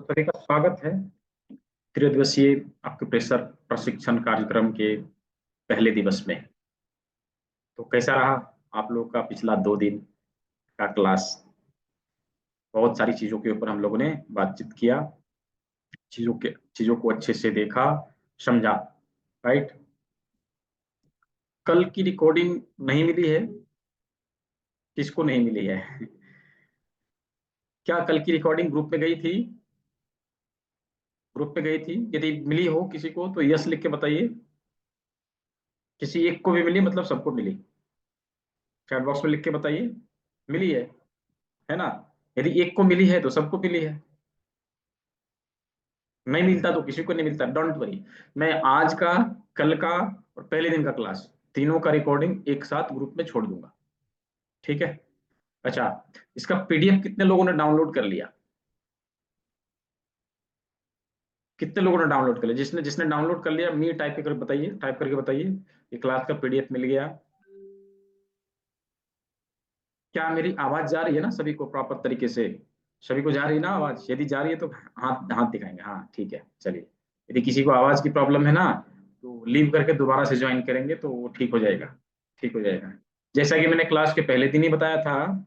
तो सभी का स्वागत है त्रिदिवसीय आपके प्रेशर प्रशिक्षण कार्यक्रम के पहले दिवस में। तो कैसा रहा आप लोगों का पिछला 2 दिन का क्लास? बहुत सारी चीजों के ऊपर हम लोगों ने बातचीत किया, चीजों को अच्छे से देखा, समझा। राइट। कल की रिकॉर्डिंग नहीं मिली है? किसको नहीं मिली है? क्या कल की रिकॉर्डिंग ग्रुप में गई थी? ग्रुप में गई थी? यदि मिली हो किसी को तो यस लिख के बताइए। किसी एक को भी मिली मतलब सबको मिली? चैट बॉक्स में लिख के बताइए मिली है ना? यदि एक को मिली है तो सबको मिली है। नहीं मिलता तो किसी को नहीं मिलता, डोंट वरी। मैं आज का, कल का और पहले दिन का क्लास तीनों का रिकॉर्डिंग एक साथ ग्रुप में छोड़ दूंगा। ठीक है? अच्छा, इसका पीडीएफ कितने लोगों ने डाउनलोड कर लिया? कितने लोगों ने डाउनलोड कर लिया? जिसने जिसने डाउनलोड कर लिया मी टाइप करके बताइए, टाइप करके बताइए ये क्लास का पीडीएफ मिल गया। क्या मेरी आवाज जा रही है ना सभी को प्रॉपर तरीके से? सभी को जा रही है ना आवाज? यदि जा रही है तो हाथ हाथ दिखाएंगे। हाँ ठीक है, चलिए। यदि किसी को आवाज की प्रॉब्लम है ना तो लीव करके दोबारा से ज्वाइन करेंगे तो वो ठीक हो जाएगा। ठीक हो जाएगा। जैसा कि मैंने क्लास के पहले दिन ही बताया था,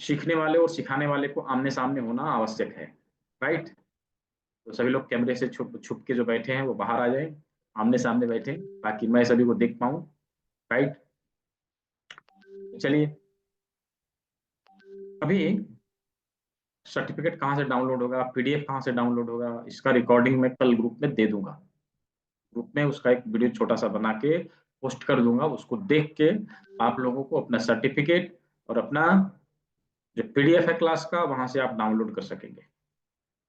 सीखने वाले और सिखाने वाले को आमने सामने होना आवश्यक है। राइट। तो सभी लोग कैमरे से छुप छुप के जो बैठे हैं वो बाहर आ जाए, आमने सामने बैठे, ताकि मैं सभी को देख पाऊं। राइट। चलिए, अभी सर्टिफिकेट कहाँ से डाउनलोड होगा, पीडीएफ कहाँ से डाउनलोड होगा, इसका रिकॉर्डिंग मैं कल ग्रुप में दे दूंगा। ग्रुप में उसका एक वीडियो छोटा सा बना के पोस्ट कर दूंगा, उसको देख के आप लोगों को अपना सर्टिफिकेट और अपना जो पीडीएफ है क्लास का वहां से आप डाउनलोड कर सकेंगे।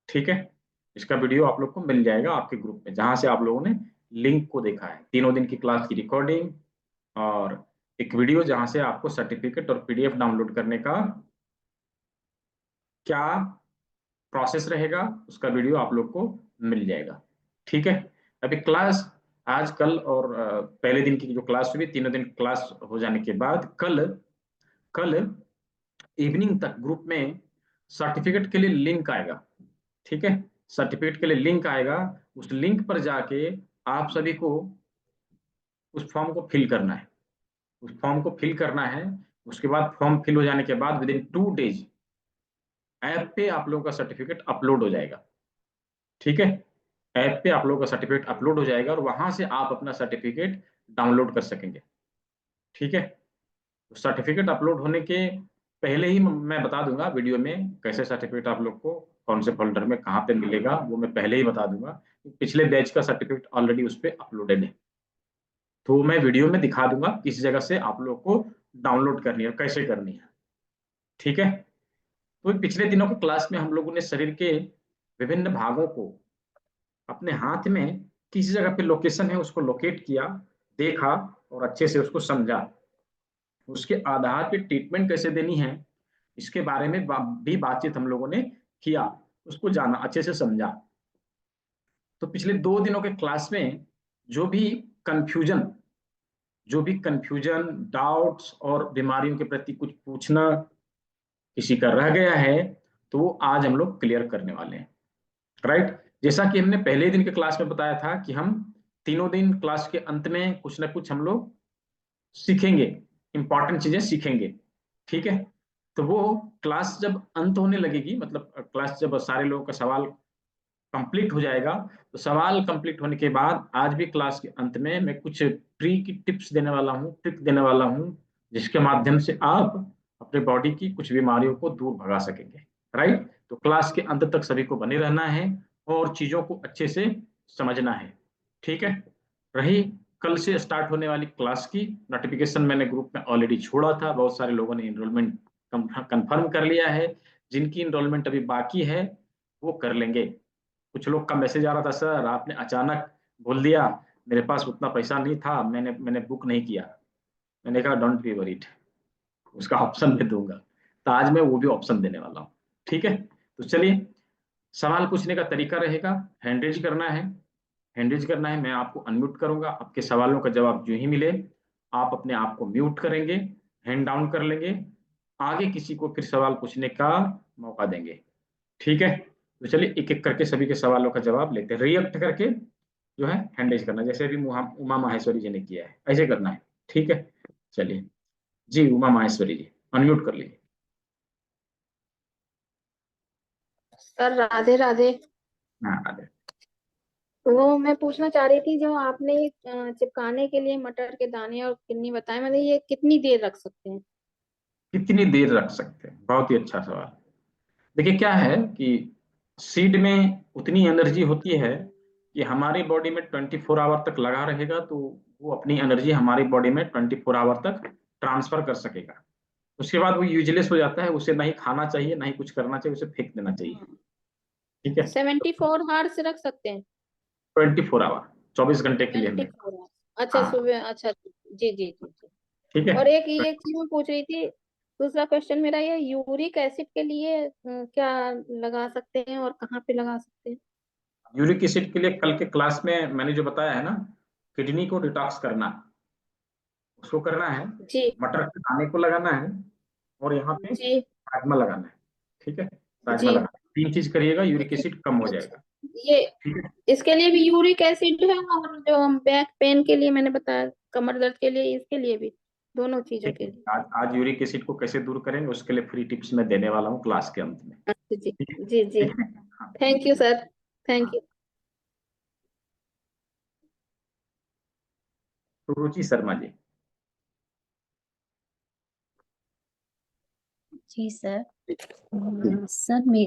ठीक है? इसका वीडियो आप लोग को मिल जाएगा आपके ग्रुप में, जहां से आप लोगों ने लिंक को देखा है, तीनों दिन की क्लास की रिकॉर्डिंग और एक वीडियो जहां से आपको सर्टिफिकेट और पीडीएफ डाउनलोड करने का क्या प्रोसेस रहेगा उसका वीडियो आप लोग को मिल जाएगा। ठीक है? अभी क्लास आज कल और पहले दिन की जो क्लास हुई, तीनों दिन क्लास हो जाने के बाद कल कल इवनिंग तक ग्रुप में सर्टिफिकेट के लिए लिंक आएगा। ठीक है? सर्टिफिकेट के लिए लिंक आएगा। उस लिंक पर जाके आप सभी को उस फॉर्म को फिल करना है। उस फॉर्म को फिल करना है। उसके बाद फॉर्म फिल हो जाने के बाद विद इन 2 डेज ऐप पे आप लोगों का सर्टिफिकेट अपलोड हो जाएगा। ठीक है? ऐप पे आप लोगों का सर्टिफिकेट अपलोड हो जाएगा और वहां से आप अपना सर्टिफिकेट डाउनलोड कर सकेंगे। ठीक है? तो सर्टिफिकेट अपलोड होने के पहले ही मैं बता दूंगा वीडियो में कैसे सर्टिफिकेट आप लोग को कौन से फोल्डर में कहाँ पे मिलेगा, वो मैं पहले ही बता दूंगा। पिछले बैच का सर्टिफिकेट ऑलरेडी उस पर अपलोडेड है, तो मैं वीडियो में दिखा दूंगा किस जगह से आप लोग को डाउनलोड करनी है, कैसे करनी है। ठीक है? तो पिछले दिनों की क्लास में हम लोगों ने शरीर के विभिन्न भागों को अपने हाथ में किस जगह पे लोकेशन है उसको लोकेट किया, देखा और अच्छे से उसको समझा। उसके आधार पे ट्रीटमेंट कैसे देनी है इसके बारे में भी बातचीत हम लोगों ने किया, उसको जाना, अच्छे से समझा। तो पिछले 2 दिनों के क्लास में जो भी कंफ्यूजन डाउट्स और बीमारियों के प्रति कुछ पूछना किसी का रह गया है तो वो आज हम लोग क्लियर करने वाले हैं। राइट। जैसा कि हमने पहले दिन के क्लास में बताया था कि हम तीनों दिन क्लास के अंत में कुछ ना कुछ हम लोग सीखेंगे, इंपॉर्टेंट चीजें सीखेंगे। ठीक है? तो वो क्लास जब अंत होने लगेगी, मतलब क्लास जब सारे लोगों का सवाल कंप्लीट हो जाएगा, तो सवाल कंप्लीट होने के बाद आज भी क्लास के अंत में मैं कुछ ट्री की टिप्स देने वाला हूँ, ट्रिक देने वाला हूँ, जिसके माध्यम से आप अपने बॉडी की कुछ बीमारियों को दूर भगा सकेंगे। राइट। तो क्लास के अंत तक सभी को बने रहना है और चीजों को अच्छे से समझना है। ठीक है? रही कल से स्टार्ट होने वाली क्लास की नोटिफिकेशन, मैंने ग्रुप में ऑलरेडी छोड़ा था, बहुत सारे लोगों ने इनरोलमेंट कंफर्म कर लिया है। जिनकी इनरोलमेंट अभी बाकी है वो कर लेंगे। कुछ लोग का मैसेज आ रहा था, सर आपने अचानक बोल दिया, मेरे पास उतना पैसा नहीं था, मैंने मैंने बुक नहीं किया। मैंने कहा डोंट बी वरीड, उसका ऑप्शन मैं दूंगा। तो आज मैं वो भी ऑप्शन देने वाला हूँ। ठीक है? तो चलिए, सवाल पूछने का तरीका रहेगा, हैंड रेज करना है। हैंड रेज करना है, मैं आपको अनम्यूट करूंगा, आपके सवालों का जवाब जो ही मिले आप अपने आप को म्यूट करेंगे, हैंड डाउन कर लेंगे, आगे किसी को फिर सवाल पूछने का मौका देंगे। ठीक है, तो चलिए एक एक करके सभी के सवालों का जवाब लेते हैं, रिएक्ट करके जो है हैंडल करना, जैसे अभी उमा माहेश्वरी जी ने किया है ऐसे करना है। ठीक है, चलिए जी उमा माहेश्वरी जी अनम्यूट कर लीजिए। सर राधे राधे। हाँ आगे। वो मैं पूछना चाह रही थी, जो आपने चिपकाने के लिए मटर के दाने और किन्नी बताए, मतलब ये कितनी देर रख सकते हैं? कितनी देर रख सकते हैं, बहुत ही अच्छा सवाल। देखिए क्या है कि सीड में उतनी एनर्जी होती है कि हमारी बॉडी में 24 आवर तक लगा रहेगा, तो वो अपनी एनर्जी हमारी बॉडी में 24 आवर तक ट्रांसफर कर सकेगा। उसके बाद वो यूजलेस हो जाता है, उसे नहीं खाना चाहिए, नहीं कुछ करना चाहिए, उसे फेंक देना चाहिए। हाँ। ठीक है, 74 आवर्स रख सकते हैं? 24 आवर, 24 घंटे के लिए ट्वेंटी हमें। फोर आवर्स अच्छा, हाँ सुबह, अच्छा जी जी जी जी। ठीक है। और एक चीज मैं पूछ रही थी, दूसरा क्वेश्चन मेरा, ये यूरिक एसिड के लिए क्या लगा सकते हैं और कहाँ पे लगा सकते हैं? यूरिक एसिड के लिए कल के क्लास में मैंने जो बताया है ना, किडनी को डिटॉक्स करना, उसको करना है, जी मटर के दाने को लगाना है, और यहाँ पे जी राजमा लगाना है। ठीक है, राजमा जी। लगाना है, 3 चीज करिएगा, यूरिक एसिड कम हो अच्छा, जाएगा। ये ठीक है, इसके लिए भी यूरिक एसिड है, और जो हम बैक पेन के लिए मैंने बताया, कमर दर्द के लिए, इसके लिए भी, दोनों चीजों ठीक के है। लिए? आज यूरिक एसिड को कैसे दूर करेंगे उसके लिए फ्री टिप्स मैं देने वाला हूँ क्लास के अंत में। अच्छा जी ठीक है, जी जी। ठीक है। हाँ थैंक यू सर, थैंक हाँ। यू। तो रुचि शर्मा जी। जी सर। जी। सर मे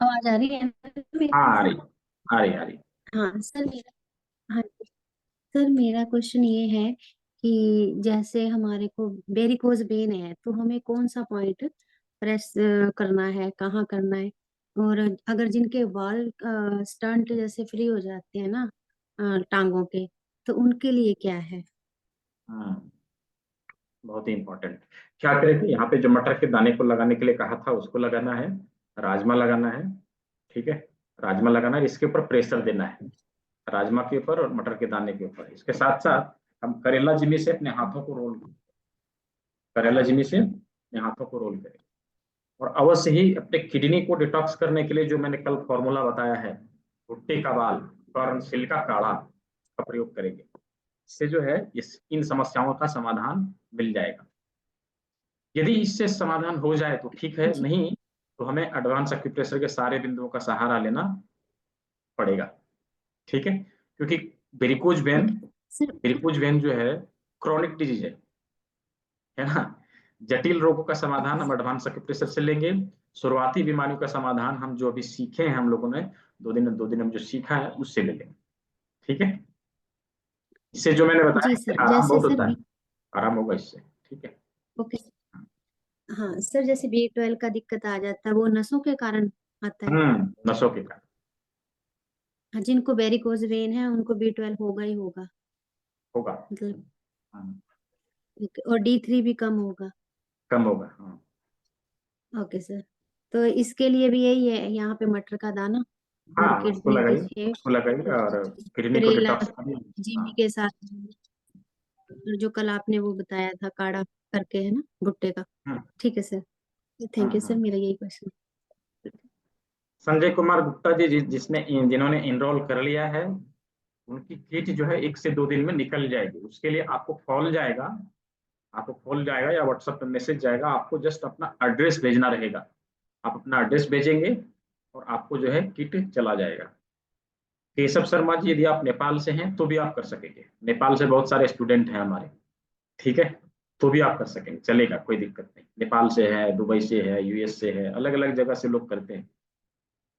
आवाज आ रही है ना हाँ मेरी? आ रही, आ रही, आ रही। हाँ सर मेरा, हाँ सर मेरा क्वेश्चन ये है कि जैसे हमारे को वेरिकोज वेन है, तो हमें कौन सा पॉइंट प्रेस करना है, कहाँ करना है? और अगर जिनके बाल स्टंट जैसे फ्री हो जाते हैं ना, टांगों के, तो उनके लिए क्या है? हाँ, बहुत ही इंपॉर्टेंट। क्या करें कि यहाँ पे जो मटर के दाने को लगाने के लिए कहा था उसको लगाना है, राजमा लगाना है। ठीक है, राजमा लगाना है, इसके ऊपर प्रेशर देना है, राजमा के ऊपर और मटर के दाने के ऊपर। इसके साथ साथ हम करेला जिमी से अपने हाथों को रोल करें, करेला जिमी से अपने हाथों को रोल करें। और अवश्य ही अपने किडनी को डिटॉक्स करने के लिए जो मैंने कल फॉर्मूला बताया है, भुट्टे का बाल, कर्णशिल का काढ़ा का प्रयोग करेंगे, इससे जो है इस इन समस्याओं का समाधान मिल जाएगा। यदि इससे समाधान हो जाए तो ठीक है, जी नहीं तो हमें एडवांस एक्यूप्रेशर के सारे बिंदुओं का सहारा लेना पड़ेगा। ठीक है, क्योंकि varicose vein, okay sir. Varicose vein जो है क्रॉनिक डिजीज है ना। जटिल रोगों का समाधान हम एडवांस एक्यूप्रेशर से लेंगे, शुरुआती बीमारियों का समाधान हम जो अभी सीखे हैं हम लोगों ने, 2 दिन हम जो सीखा है उससे ले लेंगे। ठीक है, इससे जो मैंने बताया जी इससे सर, आराम जैसे बहुत सर होता है, बी, आराम होगा इससे। ठीक है। ओके। हाँ सर, जैसे B12 का दिक्कत आ जाता है, वो नसों के कारण आता है। नसों के कारण हाँ, जिनको वेरिकोज वेन है उनको B12 होगा ही होगा, होगा। मतलब। हाँ, ओके, और D3 भी कम होगा। कम होगा। हाँ ओके सर, तो इसके लिए भी यही है, यहाँ पे मटर का दाना और हाँ, उसको किडनी के लगाइए, शेप, उसको लगाइए और किडनी को करेला डिटॉक्स करिए। जिमी हाँ के साथ, जो कल आपने वो बताया था काढ़ा करके, है ना, भुट्टे का। हाँ ठीक है सर, थैंक हाँ यू सर, हाँ। मेरा यही क्वेश्चन। ठीक है। संजय कुमार गुप्ता जी जिन्होंने इनरोल कर लिया है, उनकी किट जो है 1 से 2 दिन में निकल जाएगी। उसके लिए आपको कॉल जाएगा, आपको कॉल जाएगा या व्हाट्सएप पे मैसेज जाएगा, आपको जस्ट अपना एड्रेस भेजना रहेगा। आप अपना एड्रेस भेजेंगे और आपको जो है किट चला जाएगा। केशव शर्मा जी यदि आप नेपाल से हैं तो भी आप कर सकेंगे, नेपाल से बहुत सारे स्टूडेंट हैं हमारे। ठीक है, तो भी आप कर सकेंगे, चलेगा, कोई दिक्कत नहीं। नेपाल से है, दुबई से है, यूएस से है, अलग अलग जगह से लोग करते हैं।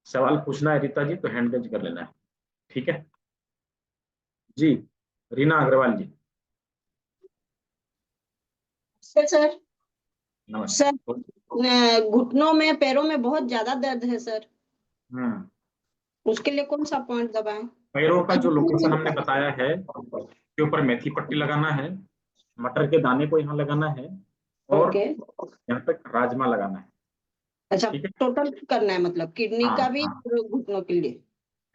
सवाल पूछना है रीता जी तो हैंड रेज कर लेना है। ठीक है जी। रीना अग्रवाल जी, सर सर नमस्कार। सर, घुटनों में, पैरों में बहुत ज्यादा दर्द है सर। हम्म, उसके लिए कौन सा पॉइंट दबाएं? पैरों का जो लोकेशन हमने बताया है उसके ऊपर मेथी पट्टी लगाना है, मटर के दाने को यहाँ लगाना है, और ओके। यहाँ तक राजमा लगाना है। अच्छा, ठीक है। टोटल करना है, मतलब किडनी हाँ का भी हाँ, और घुटनों के लिए?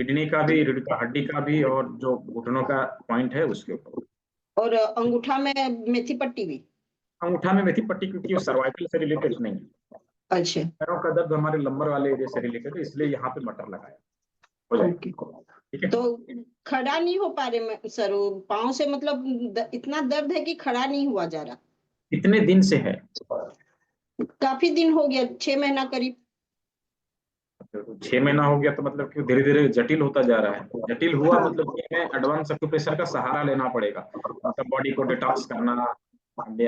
किडनी का भी, रीढ़ का हड्डी का भी, और जो घुटनों का पॉइंट है उसके ऊपर। और अंगूठा में मेथी पट्टी भी? अंगूठा में मेथी पट्टी क्योंकि वो सर्वाइकल से रिलेटेड नहीं है। अच्छा, पैरों का दर्द हमारे लंबर वाले एरिया से रिलेटेड है, इसलिए यहाँ पे मटर लगाया, हो ओके। जाएगा। ठीक है। तो खड़ा नहीं हो पा रहे सर, वो पाँव से मतलब इतना दर्द है कि खड़ा नहीं हुआ जा रहा। कितने दिन से है? काफी दिन हो गया, 6 महीना करीब। 6 महीना हो गया तो मतलब कि धीरे धीरे जटिल होता जा रहा है। जटिल हुआ हाँ, मतलब कि हमें एडवांस एक्यूप्रेशर का सहारा लेना पड़ेगा, मतलब बॉडी को डिटॉक्स करना,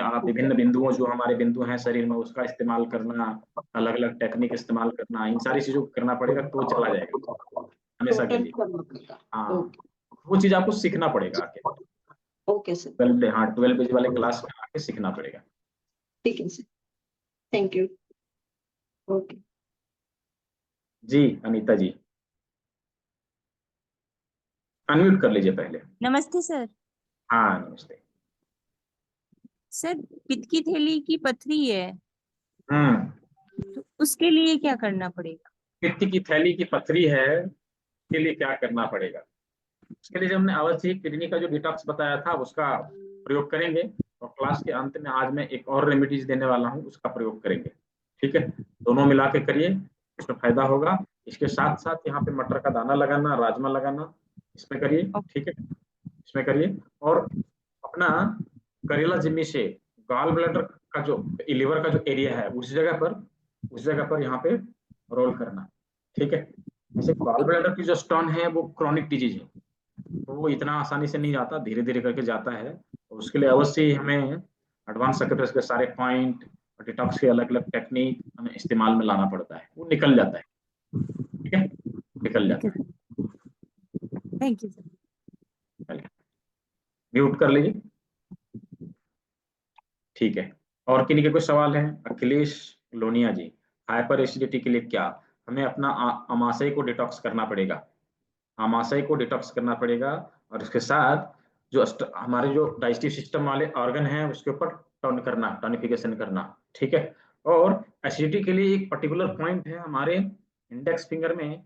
आप विभिन्न बिंदुओं, जो हमारे बिंदु हैं शरीर में, उसका इस्तेमाल करना, अलग अलग टेक्निक इस्तेमाल करना, इन सारी चीजों को करना पड़ेगा तो चला जाएगा हमेशा के टोटल लिए। करना पड़ेगा। हाँ, ओके, वो चीज आपको सीखना पड़ेगा आके, ओके सर, 12, हाँ 12 पेज वाले क्लास में आके सीखना पड़ेगा। ठीक है सर, थैंक यू। ओके। जी अनीता जी, अनम्यूट कर लीजिए पहले। नमस्ते सर। हाँ नमस्ते। सर, पित्त की थैली की पथरी है, हम्म, तो उसके लिए क्या करना पड़ेगा? पित्त की थैली की पथरी है, के लिए क्या करना पड़ेगा? उसके लिए जो हमने आवश्यक किडनी का जो डिटॉक्स बताया था उसका प्रयोग करेंगे, और क्लास के अंत में आज मैं एक और रेमेडीज देने वाला हूँ, उसका प्रयोग करेंगे। ठीक है, दोनों मिला के करिए, उसमें फायदा होगा। इसके साथ साथ यहाँ पे मटर का दाना लगाना, राजमा लगाना, इसमें करिए। ठीक है, इसमें करिए। और अपना करेला जिम्मी से गॉल ब्लैडर का जो, लीवर का जो एरिया है, उस जगह पर यहाँ पे रोल करना। ठीक है, जैसे गॉल ब्लैडर की जो स्टोन है वो क्रॉनिक डिजीज है, तो वो इतना आसानी से नहीं जाता, धीरे धीरे करके जाता है। और उसके लिए अवश्य ही हमें एडवांस सेक्रेटरीज के सारे पॉइंट और डिटॉक्स के अलग अलग टेक्निक हमें इस्तेमाल में लाना पड़ता है, वो निकल जाता है। ठीक है, निकल ठीक जाता है सर, थैंक यू सर। है। म्यूट कर लीजिए। ठीक है, और किन्हीं के कोई सवाल है? अखिलेश लोनिया जी, हाइपर एसिडिटी के लिए क्या हमें अपना आमाशय को डिटॉक्स करना पड़ेगा, आमाशय को डिटॉक्स करना पड़ेगा। और इसके साथ जो हमारे जो डाइजेस्टिव सिस्टम वाले ऑर्गन हैं उसके ऊपर टॉनिफिकेशन करना। ठीक है, और एसिडिटी के लिए एक पर्टिकुलर पॉइंट है हमारे इंडेक्स फिंगर में,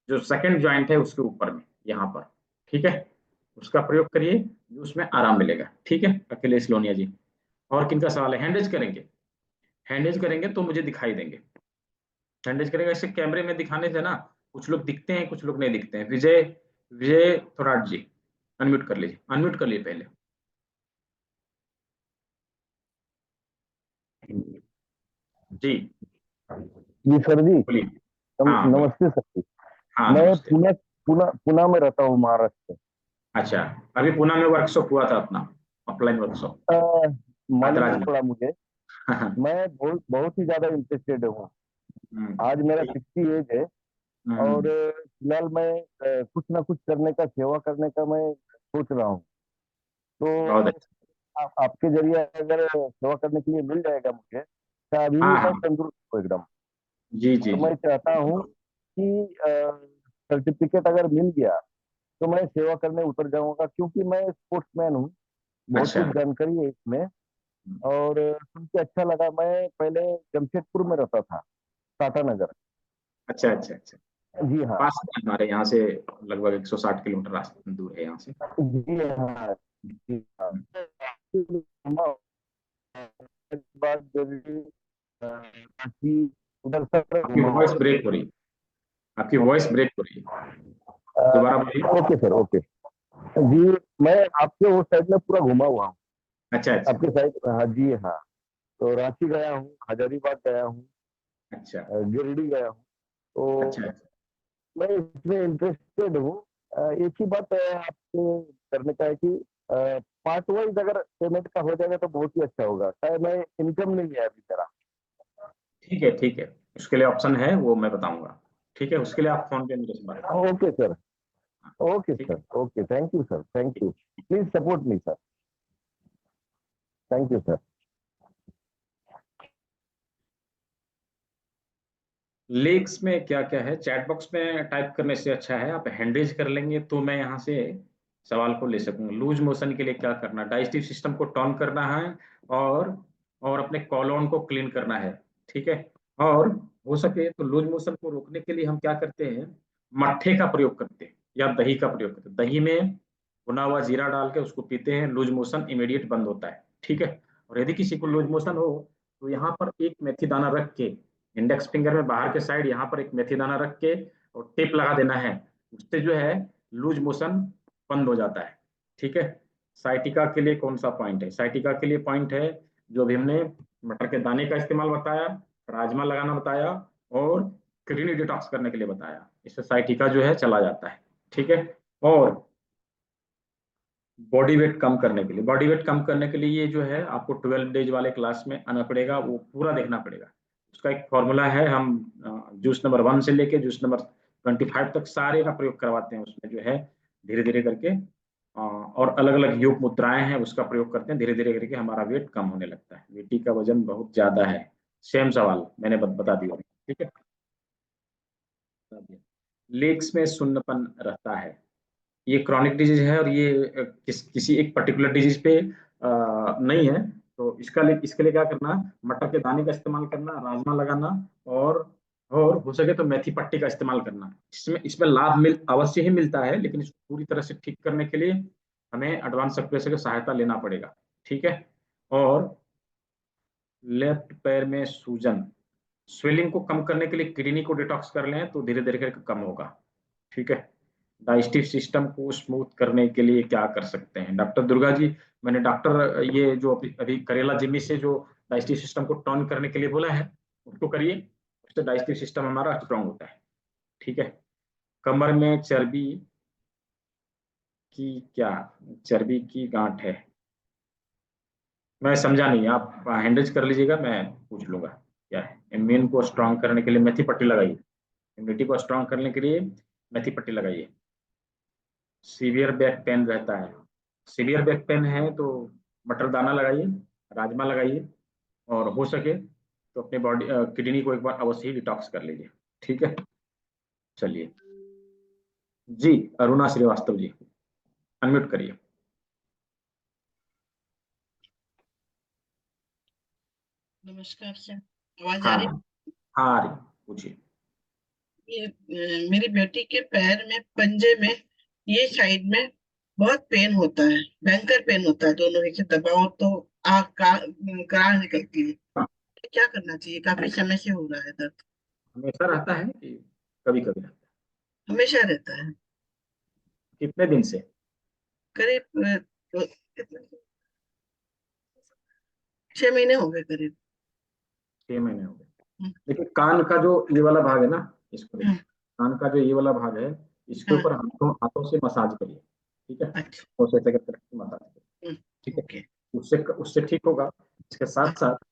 जो सेकंड जॉइंट है उसके ऊपर में, यहाँ पर। ठीक है, उसका प्रयोग करिए, उसमें आराम मिलेगा। ठीक है अखिलेश लोनिया जी। और किनका सवाल है? हैंडेज करेंगे, हैंडेज करेंगे तो मुझे दिखाई देंगे। हैंडेज करेंगे ऐसे कैमरे में दिखाने से ना, कुछ लोग दिखते हैं कुछ लोग नहीं दिखते हैं। विजय विजय थोराट जी, अनम्यूट कर लीजिए, अनम्यूट कर लीजिए पहले। जी जी सर जी। बोलिए। हाँ बोलिए। नमस्ते सर जी। हाँ मैं नमस्ते। पुणे पुणे पुणे में रहता हूँ, महाराष्ट्र अच्छा, अभी पुणे में वर्कशॉप हुआ था अपना, ऑफलाइन वर्कशॉप। में। मालूम हाथराज नहीं में। पड़ा मुझे। मैं बहुत बहुत ही ज्यादा इंटरेस्टेड हूँ। आज मेरा ठीक। 60 एज है, और फिलहाल मैं कुछ ना कुछ करने का, सेवा करने का मैं सोच रहा हूँ। बहुत तो अच्छा। आपके जरिए अगर सेवा करने के लिए मिल जाएगा मुझे, तो अभी हाँ मैं हाँ, तंदुरुस्त हूँ एकदम। जी जी और जी। मैं चाहता हूँ कि सर्टिफिकेट अगर मिल गया तो मैं सेवा करने उतर जाऊंगा, क्योंकि मैं स्पोर्ट्समैन हूँ। बहुत अच्छा। कुछ जानकारी है इसमें। और सुन के अच्छा लगा। मैं पहले जमशेदपुर में रहता था, टाटा नगर। अच्छा अच्छा अच्छा, जी हाँ। पास है हमारे यहाँ से, लगभग 160 किलोमीटर रास्ता दूर है यहाँ से। जी हाँ। जी हाँ। इस बात जरूरी कि उधर सर आपकी वॉइस ब्रेक हो रही है, आपकी वॉइस ब्रेक हो रही है, दोबारा बोलिए। ओके सर, ओके जी। मैं आपके उस साइड में पूरा घुमा हुआ हूँ। अच्छा अच्छा आपके साइड, हाँ जी हाँ। तो रांची गया हूँ, हजारीबाग गया हूँ, अच्छा गिरिडीह गया हूँ। तो अच्छा। मैं इसमें इंटरेस्टेड हूँ। एक ही बात आपसे करने का है कि पार्ट वाइज अगर पेमेंट का हो जाएगा तो बहुत ही अच्छा होगा। शायद मैं इनकम नहीं है अभी मेरा। ठीक है ठीक है, उसके लिए ऑप्शन है वो मैं बताऊंगा। ठीक है, उसके लिए आप फोन पे मेरे से बात करें। ओके सर, ओके ठीक है। Sir, okay. Thank you sir, thank you. Please support me sir. Thank you sir. Links में क्या क्या है, चैट बॉक्स में टाइप करने से अच्छा है आप हैंडरेज कर लेंगे तो मैं यहाँ से सवाल को ले सकूंगा। लूज मोशन के लिए क्या करना, डाइजेस्टिव सिस्टम को टॉन करना है, और और अपने कॉलोन को क्लीन करना है। ठीक है, और हो सके तो लूज मोशन को रोकने के लिए हम क्या करते हैं, मट्ठे का प्रयोग करते हैं या दही का प्रयोग करते हैं। दही में भुना हुआ जीरा डाल के उसको पीते हैं, लूज मोशन इमीडिएट बंद होता है। ठीक है, और यदि किसी को लूज मोशन हो तो यहाँ पर एक मेथी दाना रख के इंडेक्स फिंगर में बाहर के साइड यहाँ पर एक मेथी दाना रख के और टेप लगा देना है, उससे जो है लूज मोशन बंद हो जाता है। ठीक है। साइटिका के लिए कौन सा पॉइंट है? साइटिका के लिए पॉइंट है जो अभी हमने मटर के दाने का इस्तेमाल बताया, राजमा लगाना बताया और किडनी डिटॉक्स करने के लिए बताया। इससे साइटिका जो है चला जाता है। ठीक है। और बॉडी वेट कम करने के लिए, बॉडी वेट कम करने के लिए ये जो है आपको 12 डेज वाले क्लास में आना पड़ेगा, वो पूरा देखना पड़ेगा। उसका एक फॉर्मूला है, हम जूस नंबर 1 से लेके जूस नंबर 25 तक सारे का प्रयोग करवाते हैं। उसमें जो है धीरे धीरे करके और अलग अलग योग मुद्राएं हैं, उसका प्रयोग करते हैं, धीरे धीरे करके हमारा वेट कम होने लगता है। बेटी का वजन बहुत ज्यादा है, सेम सवाल मैंने बता दिया। ठीक है। लेग्स में सुन्नपन रहता है, ये क्रॉनिक डिजीज है और ये किसी एक पर्टिकुलर डिजीज पे नहीं है। तो इसके लिए क्या करना, मटर के दाने का इस्तेमाल करना, राजमा लगाना और हो सके तो मेथी पट्टी का इस्तेमाल करना। इसमें लाभ अवश्य ही मिलता है, लेकिन इसको पूरी तरह से ठीक करने के लिए हमें एडवांस एक्यूप्रेशर की सहायता लेना पड़ेगा। ठीक है। और लेफ्ट पैर में सूजन, स्वेलिंग को कम करने के लिए किडनी को डिटॉक्स कर लें तो धीरे धीरे करके कम होगा। ठीक है। डाइजेस्टिव सिस्टम को स्मूथ करने के लिए क्या कर सकते हैं? डॉक्टर दुर्गा जी, मैंने डॉक्टर ये जो अभी करेला जिम्मी से जो डाइजेस्टिव सिस्टम को टर्न करने के लिए बोला है, उसको करिए, उससे डाइजेस्टिव सिस्टम हमारा स्ट्रांग होता है। ठीक है। कमर में चर्बी की क्या, चर्बी की गांठ है, मैं समझा नहीं, आप हैंडल्स कर लीजिएगा, मैं पूछ लूंगा क्या है। इम्यून को स्ट्रांग करने के लिए मेथी पट्टी लगाइए, इम्यूनिटी को स्ट्रांग करने के लिए मेथी पट्टी लगाइए। सीवियर बैक पेन रहता है, सीवियर बैक पेन है तो मटर दाना लगाइए, राजमा लगाइए और हो सके तो अपने बॉडी किडनी को एक बार अवश्य ही डिटॉक्स कर लीजिए। ठीक है। चलिए जी, अरुणा श्रीवास्तव जी अनम्यूट करिए। नमस्कार सर, आवाज आ हाँ रही? हाँ आ रही, पूछिए। मेरी बेटी के पैर में, पंजे में, ये साइड में बहुत पेन होता है, भयंकर पेन होता है। दोनों एक दबाओ तो आग का कराह निकलती है। क्या करना चाहिए? काफी समय से हो रहा है दर्द। हमेशा रहता है कि कभी कभी रहता है? हमेशा रहता है। कितने दिन से? करीब 6 महीने हो गए करीब। 6 महीने हो गए। हम्म, देखिए कान का जो ये वाला भाग है ना, इसको देखिए, हम्म, कान का जो ये वाला भाग है, इसके हाँ, ऊपर हाथों हाथों से मसाज करिए। ठीक है। अच्छा, हाथों से ऐसे करके मसाज करिए। ठीक है। ओके, उससे उससे ठीक होगा। इसके साथ हाँ, साथ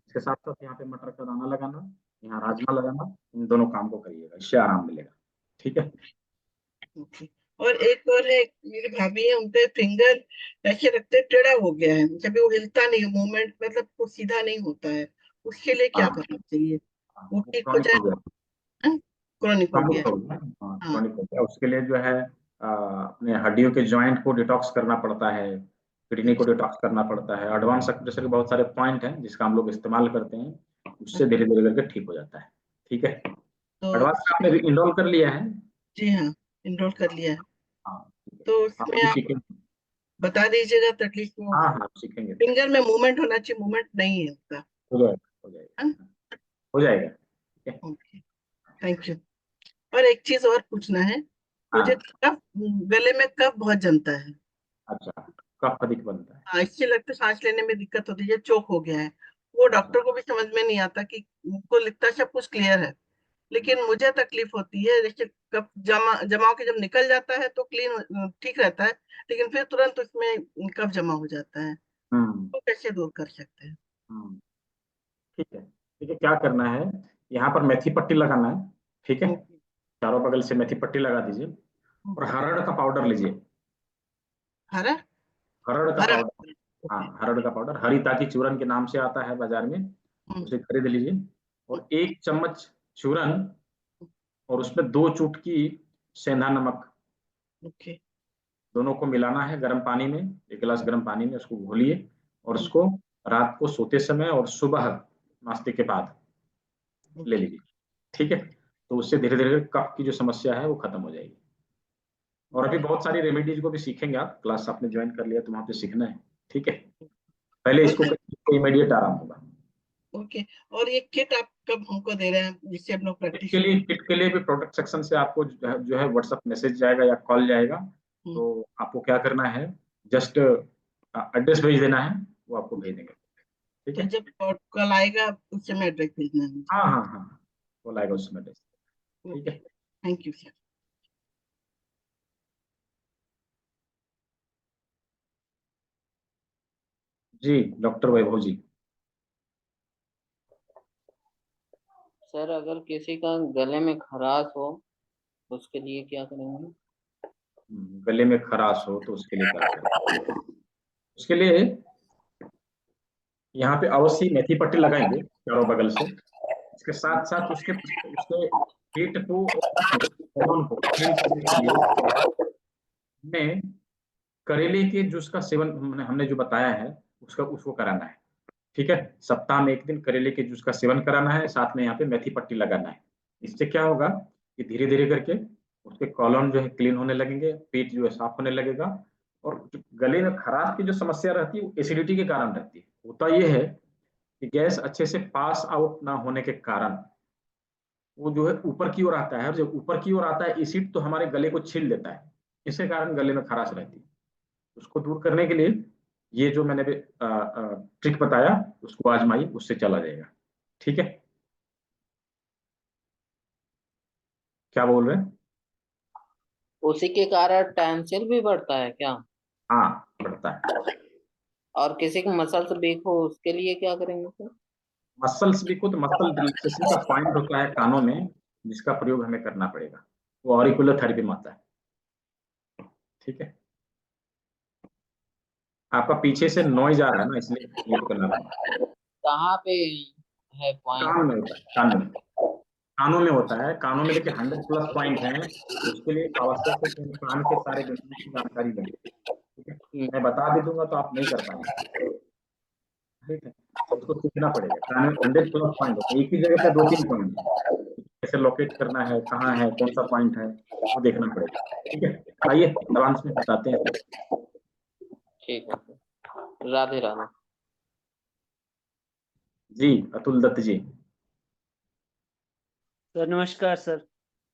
इसके साथ साथ यहाँ पे मटर का दाना लगाना, यहाँ राजमा लगाना, इन दोनों काम को करिएगा, इससे आराम मिलेगा। ठीक है। ओके। और एक और है, मेरी भाभी है, उनके फिंगर ऐसे रखते टेढ़ा हो गया है, जब वो हिलता नहीं, मूवमेंट मतलब वो सीधा नहीं होता है। उसके लिए क्या हाँ करना चाहिए? हाँ, वो वो ठीक हो क्रॉनिक जाए? हो गया, क्रॉनिक हो क्रॉनिक गया? हो गया। हाँ हाँ, क्रॉनिक हो गया, उसके लिए जो है अपने हड्डियों के जॉइंट को डिटॉक्स करना पड़ता है, किडनी को अच्छा, डिटॉक्स करना पड़ता है। एडवांस एक्यूप्रेशर के बहुत सारे पॉइंट हैं जिसका हम लोग इस्तेमाल करते हैं, उससे अच्छा। धीरे धीरे करके ठीक हो जाता है। ठीक है। तो एडवांस में आपने इनरोल कर लिया है? जी हाँ, इनरोल कर लिया है। हाँ ठीक है। तो आप उसमें भी आप सीखेंगे। बता दीजिएगा तो एटलीस्ट वो हाँ हाँ सीखेंगे, फिंगर में मूवमेंट होना चाहिए, मूवमेंट नहीं है उसका। हो जाएगा हो हाँ, जाएगा हो जाएगा। ठीक है। Okay, thank you. और एक चीज और पूछना है, मुझे हाँ कफ, गले में कफ बहुत जमता है। अच्छा, कफ अधिक बनता है। हाँ, इससे लगता है सांस लेने में दिक्कत होती है, चोक हो गया है। वो अच्छा डॉक्टर को भी समझ में नहीं आता, कि उनको लगता है सब कुछ क्लियर है, लेकिन मुझे तकलीफ होती है। जैसे कफ जमाव के जब निकल जाता है तो क्लीन ठीक रहता है, लेकिन फिर तुरंत उसमें कफ जमा हो जाता है। हम्म तो कैसे दूर कर सकते हैं? हम्म ठीक है। ठीक है, क्या करना है, यहाँ पर मेथी पट्टी लगाना है। ठीक है। ओके, चारों बगल से मेथी पट्टी लगा दीजिए और ओके। हरड़ का पाउडर लीजिए। हरा, हरड़ का हरा, पाउडर, ओके। हाँ हरड़ का पाउडर, हरी ताकी चूरन के नाम से आता है बाजार में, हम्म, उसे खरीद लीजिए। और 1 चम्मच चूरन और उसमें 2 चुटकी सेंधा नमक, ओके, दोनों को मिलाना है गर्म पानी में, 1 गिलास गर्म पानी में उसको घोलिए और हम्म, उसको रात को सोते समय और सुबह नाश्ते के बाद ले ओके, लीजिए। ठीक है। तो उससे धीरे धीरे कफ की जो समस्या है वो खत्म हो जाएगी। और अभी ओके। बहुत सारी रेमेडीज को भी सीखेंगे आप, क्लास आपने ज्वाइन कर लिया तो वहां पे सीखना है। ठीक है। पहले और इसको सर, इमीडिएट आराम होगा। ओके। और ये किट आप कब हमको दे रहे हैं जिससे हम लोग प्रैक्टिस करें? किट के लिए भी प्रोडक्ट सेक्शन से आपको जो है व्हाट्सएप मैसेज जाएगा या कॉल जाएगा। तो आपको क्या करना है, जस्ट एड्रेस भेज देना है, वो आपको भेज देंगे। ठीक तो है। जब कल आएगा उस समय एड्रेस भेजना है मुझे। हाँ हाँ हाँ, वो लाएगा उस समय एड्रेस। ठीक है। Thank you sir. जी डॉक्टर वैभव जी। सर अगर किसी का गले में खराश हो तो उसके लिए क्या करेंगे? गले में खराश हो तो उसके लिए क्या करें? उसके लिए यहाँ पे अवश्य मेथी पट्टी लगाएंगे चारों बगल से। इसके साथ साथ उसके उसके पेट को और colon को clean करने के लिए हमें करेले के जूस का सेवन हमने जो बताया है उसको कराना है। ठीक है। सप्ताह में एक दिन करेले के जूस का सेवन कराना है, साथ में यहाँ पे मेथी पट्टी लगाना है। इससे क्या होगा कि धीरे धीरे करके उसके कॉलम जो है क्लीन होने लगेंगे, पेट जो है साफ होने लगेगा। और जो गले में खराश की जो समस्या रहती है वो एसिडिटी के कारण रहती है। होता यह है कि गैस अच्छे से पास आउट ना होने के कारण वो जो है ऊपर की ओर आता है, और जब ऊपर की ओर आता है एसिड तो हमारे गले को छील लेता है। इसके कारण गले में खराश रहती है। उसको दूर करने के लिए ये जो मैंने ट्रिक बताया उसको आजमाइए, उससे चला जाएगा। ठीक है। क्या बोल रहे हैं? उसी के कारण टेंशन भी बढ़ता है क्या? हाँ बढ़ता है। और किसी को मसल्स वीक हो उसके लिए क्या करेंगे सर? मसल्स भी खुद मसल रिलैक्सेशन का पॉइंट होता है कानों में, जिसका प्रयोग हमें करना पड़ेगा। वो ऑरिकुलर थेरेपी में आता है। ठीक है। आपका पीछे से नॉइज आ रहा है ना, इसलिए म्यूट करना पड़ेगा। कहाँ पे है पॉइंट? कान में होता है, कान में। कानों में होता है। कानों में देखिए 100+ पॉइंट हैं। उसके लिए आवश्यक है कि हम कान के सारे बिंदुओं की जानकारी लें। ठीक है। मैं बता भी दूंगा तो आप नहीं कर पाएंगे। ठीक है। उसको सीखना पड़ेगा। कान में 100+ पॉइंट होते हैं, एक ही जगह पे 2-3 पॉइंट है। कैसे लोकेट करना है, कहाँ है, कौन सा पॉइंट है, वो देखना पड़ेगा। ठीक है। आइए एडवांस में बताते हैं। ठीक है सर, राधे राधे। जी अतुल दत्त जी। सर नमस्कार सर।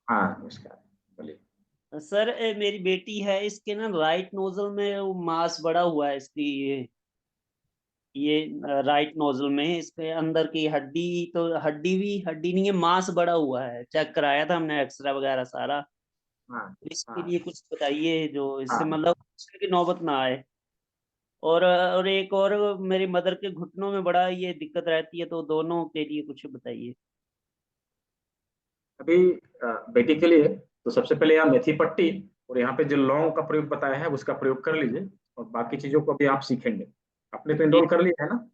हाँ नमस्कार, बोलिए। सर मेरी बेटी है, इसके ना राइट नोजल में वो मांस बड़ा हुआ है इसकी। ये राइट नोजल में इसके अंदर की हड्डी, तो हड्डी नहीं है, मांस बड़ा हुआ है। चेक कराया था हमने, एक्सरे वगैरह सारा। हाँ इसके हाँ लिए कुछ बताइए जो इससे हाँ। मतलब की नौबत ना आए। और एक और, मेरी मदर के घुटनों में बड़ा ये दिक्कत रहती है, तो दोनों के लिए कुछ बताइए। अभी बेटी के लिए तो सबसे पहले यहाँ मेथी पट्टी और यहाँ पे जो लौंग का प्रयोग बताया है उसका प्रयोग कर लीजिए, और बाकी चीजों को भी आप सीखेंगे। आपने तो जी इनरोल कर लिया है ना?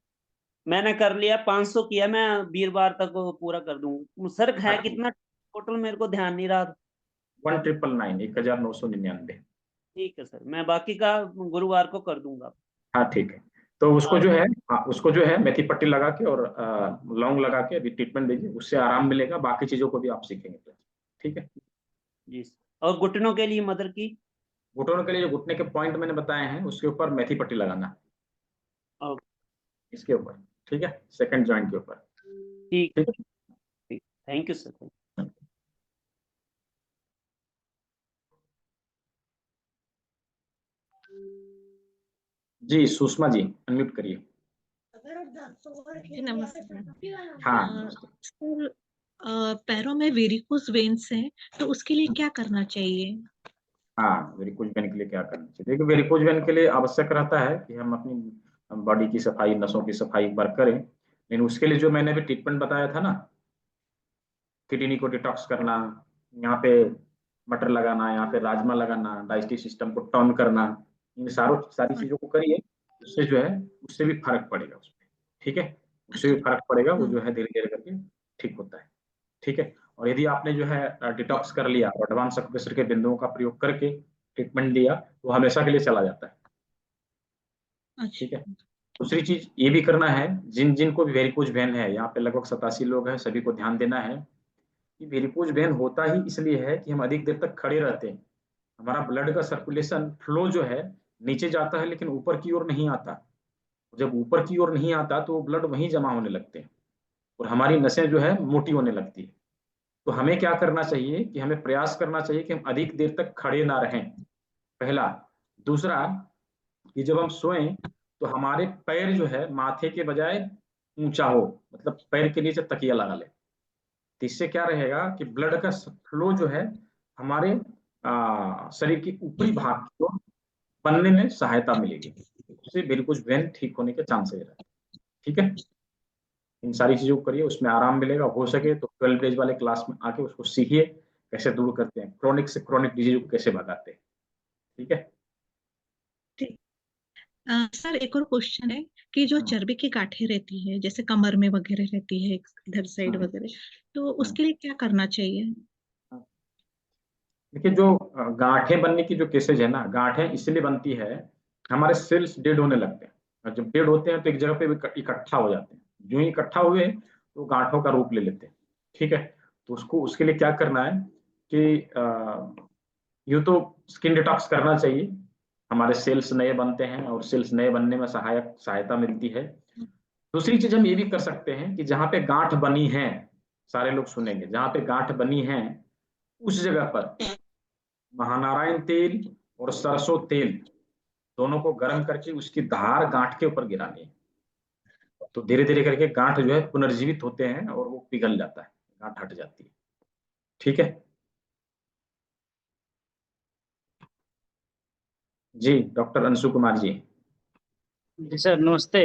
मैंने कर लिया, 500 किया, मैं वीरवार तक वो पूरा कर दूंगा। सर है हाँ ठीक। कितना टोटल, मेरे को ध्यान नहीं रहा। 1999 ठीक है सर, मैं बाकी का गुरुवार को कर दूंगा। हाँ ठीक है। तो उसको और जो है, हाँ उसको जो है मेथी पट्टी लगा के और लौंग लगा के अभी ट्रीटमेंट दीजिए, उससे आराम मिलेगा। बाकी चीजों को भी आप सीखेंगे। ठीक है। जी और घुटनों के लिए मदर की? घुटनों के लिए जो घुटने के पॉइंट मैंने बताए हैं उसके ऊपर मेथी पट्टी लगाना है, और इसके ऊपर। ठीक है। सेकंड जॉइंट के ऊपर। ठीक ठीक है। ठीक, थैंक यू सर। जी सुषमा जी अनम्यूट करिए। नमस्ते। हाँ सर, पैरों में वेरिकोस वेन्स हैं, तो उसके लिए क्या करना चाहिए? हाँ, वेरिकोज वेन के लिए क्या करना चाहिए? देखिए वेरिकोज वेन के लिए आवश्यक रहता है कि हम अपनी बॉडी की सफाई, नसों की सफाई एक बार करें। लेकिन उसके लिए जो मैंने भी ट्रीटमेंट बताया था ना, किडनी को डिटॉक्स करना, यहाँ पे मटर लगाना, यहाँ पे राजमा लगाना, डाइजेस्टिव सिस्टम को टर्न करना, इन सारी चीजों को करिए। उससे जो है उससे भी फर्क पड़ेगा उसमें। ठीक है। उससे भी फर्क पड़ेगा, वो जो है धीरे धीरे करके ठीक होता है। ठीक है। और यदि आपने जो है डिटॉक्स कर लिया और एडवांस एक्यूप्रेशर के बिंदुओं का प्रयोग करके ट्रीटमेंट लिया तो हमेशा के लिए चला जाता है। ठीक है। दूसरी चीज ये भी करना है, जिन जिन को भी वेरिकोज वेन है, यहाँ पे लगभग 87 लोग हैं, सभी को ध्यान देना है कि वेरिकोज वेन होता ही इसलिए है कि हम अधिक देर तक खड़े रहते हैं। हमारा ब्लड का सर्कुलेशन फ्लो जो है नीचे जाता है लेकिन ऊपर की ओर नहीं आता। जब ऊपर की ओर नहीं आता तो वो ब्लड वहीं जमा होने लगते हैं। और हमारी नसें जो है मोटी होने लगती है। तो हमें क्या करना चाहिए कि हमें प्रयास करना चाहिए कि हम अधिक देर तक खड़े ना रहें, पहला। दूसरा, कि जब हम सोएं तो हमारे पैर जो है माथे के बजाय ऊंचा हो, मतलब पैर के नीचे तकिया लगा ले। तो इससे क्या रहेगा कि ब्लड का फ्लो जो है हमारे शरीर के ऊपरी भाग की ओर बनने में सहायता मिलेगी, उससे वेरिकोज वेन ठीक होने के चांसेस रहते हैं। ठीक है, इन सारी चीजों को करिए, उसमें आराम मिलेगा। हो सके तो 12 डेज वाले क्लास में आके उसको सीखिए, कैसे दूर करते हैं क्रोनिक से क्रोनिक डिजीज को, कैसे भगाते हैं। ठीक है। ठीक। सर एक और क्वेश्चन है कि जो हाँ, चर्बी की गांठें रहती है, जैसे कमर में वगैरह रहती है, इधर साइड हाँ, वगैरह, तो हाँ। उसके लिए क्या करना चाहिए? देखिए, जो गांठें बनने की जो केसेज है ना, गांठें इसलिए बनती है, हमारे सेल्स डेड होने लगते हैं, और जब डेड होते हैं तो एक जगह पे इकट्ठा हो जाते हैं। जो ही इकट्ठा हुए तो गांठों का रूप ले लेते हैं। ठीक है, तो उसको उसके लिए क्या करना है कि यूं तो स्किन डिटॉक्स करना चाहिए, हमारे सेल्स नए बनते हैं और सेल्स नए बनने में सहायता मिलती है। दूसरी चीज हम ये भी कर सकते हैं कि जहां पे गांठ बनी है, सारे लोग सुनेंगे, जहां पे गांठ बनी है उस जगह पर महानारायण तेल और सरसों तेल दोनों को गर्म करके उसकी धार गांठ के ऊपर गिरानी है। तो धीरे धीरे करके गांठ जो है पुनर्जीवित होते हैं और वो पिघल जाता है, गांठ हट जाती है। ठीक है जी। डॉक्टर अंशु कुमार जी। जी सर, नमस्ते।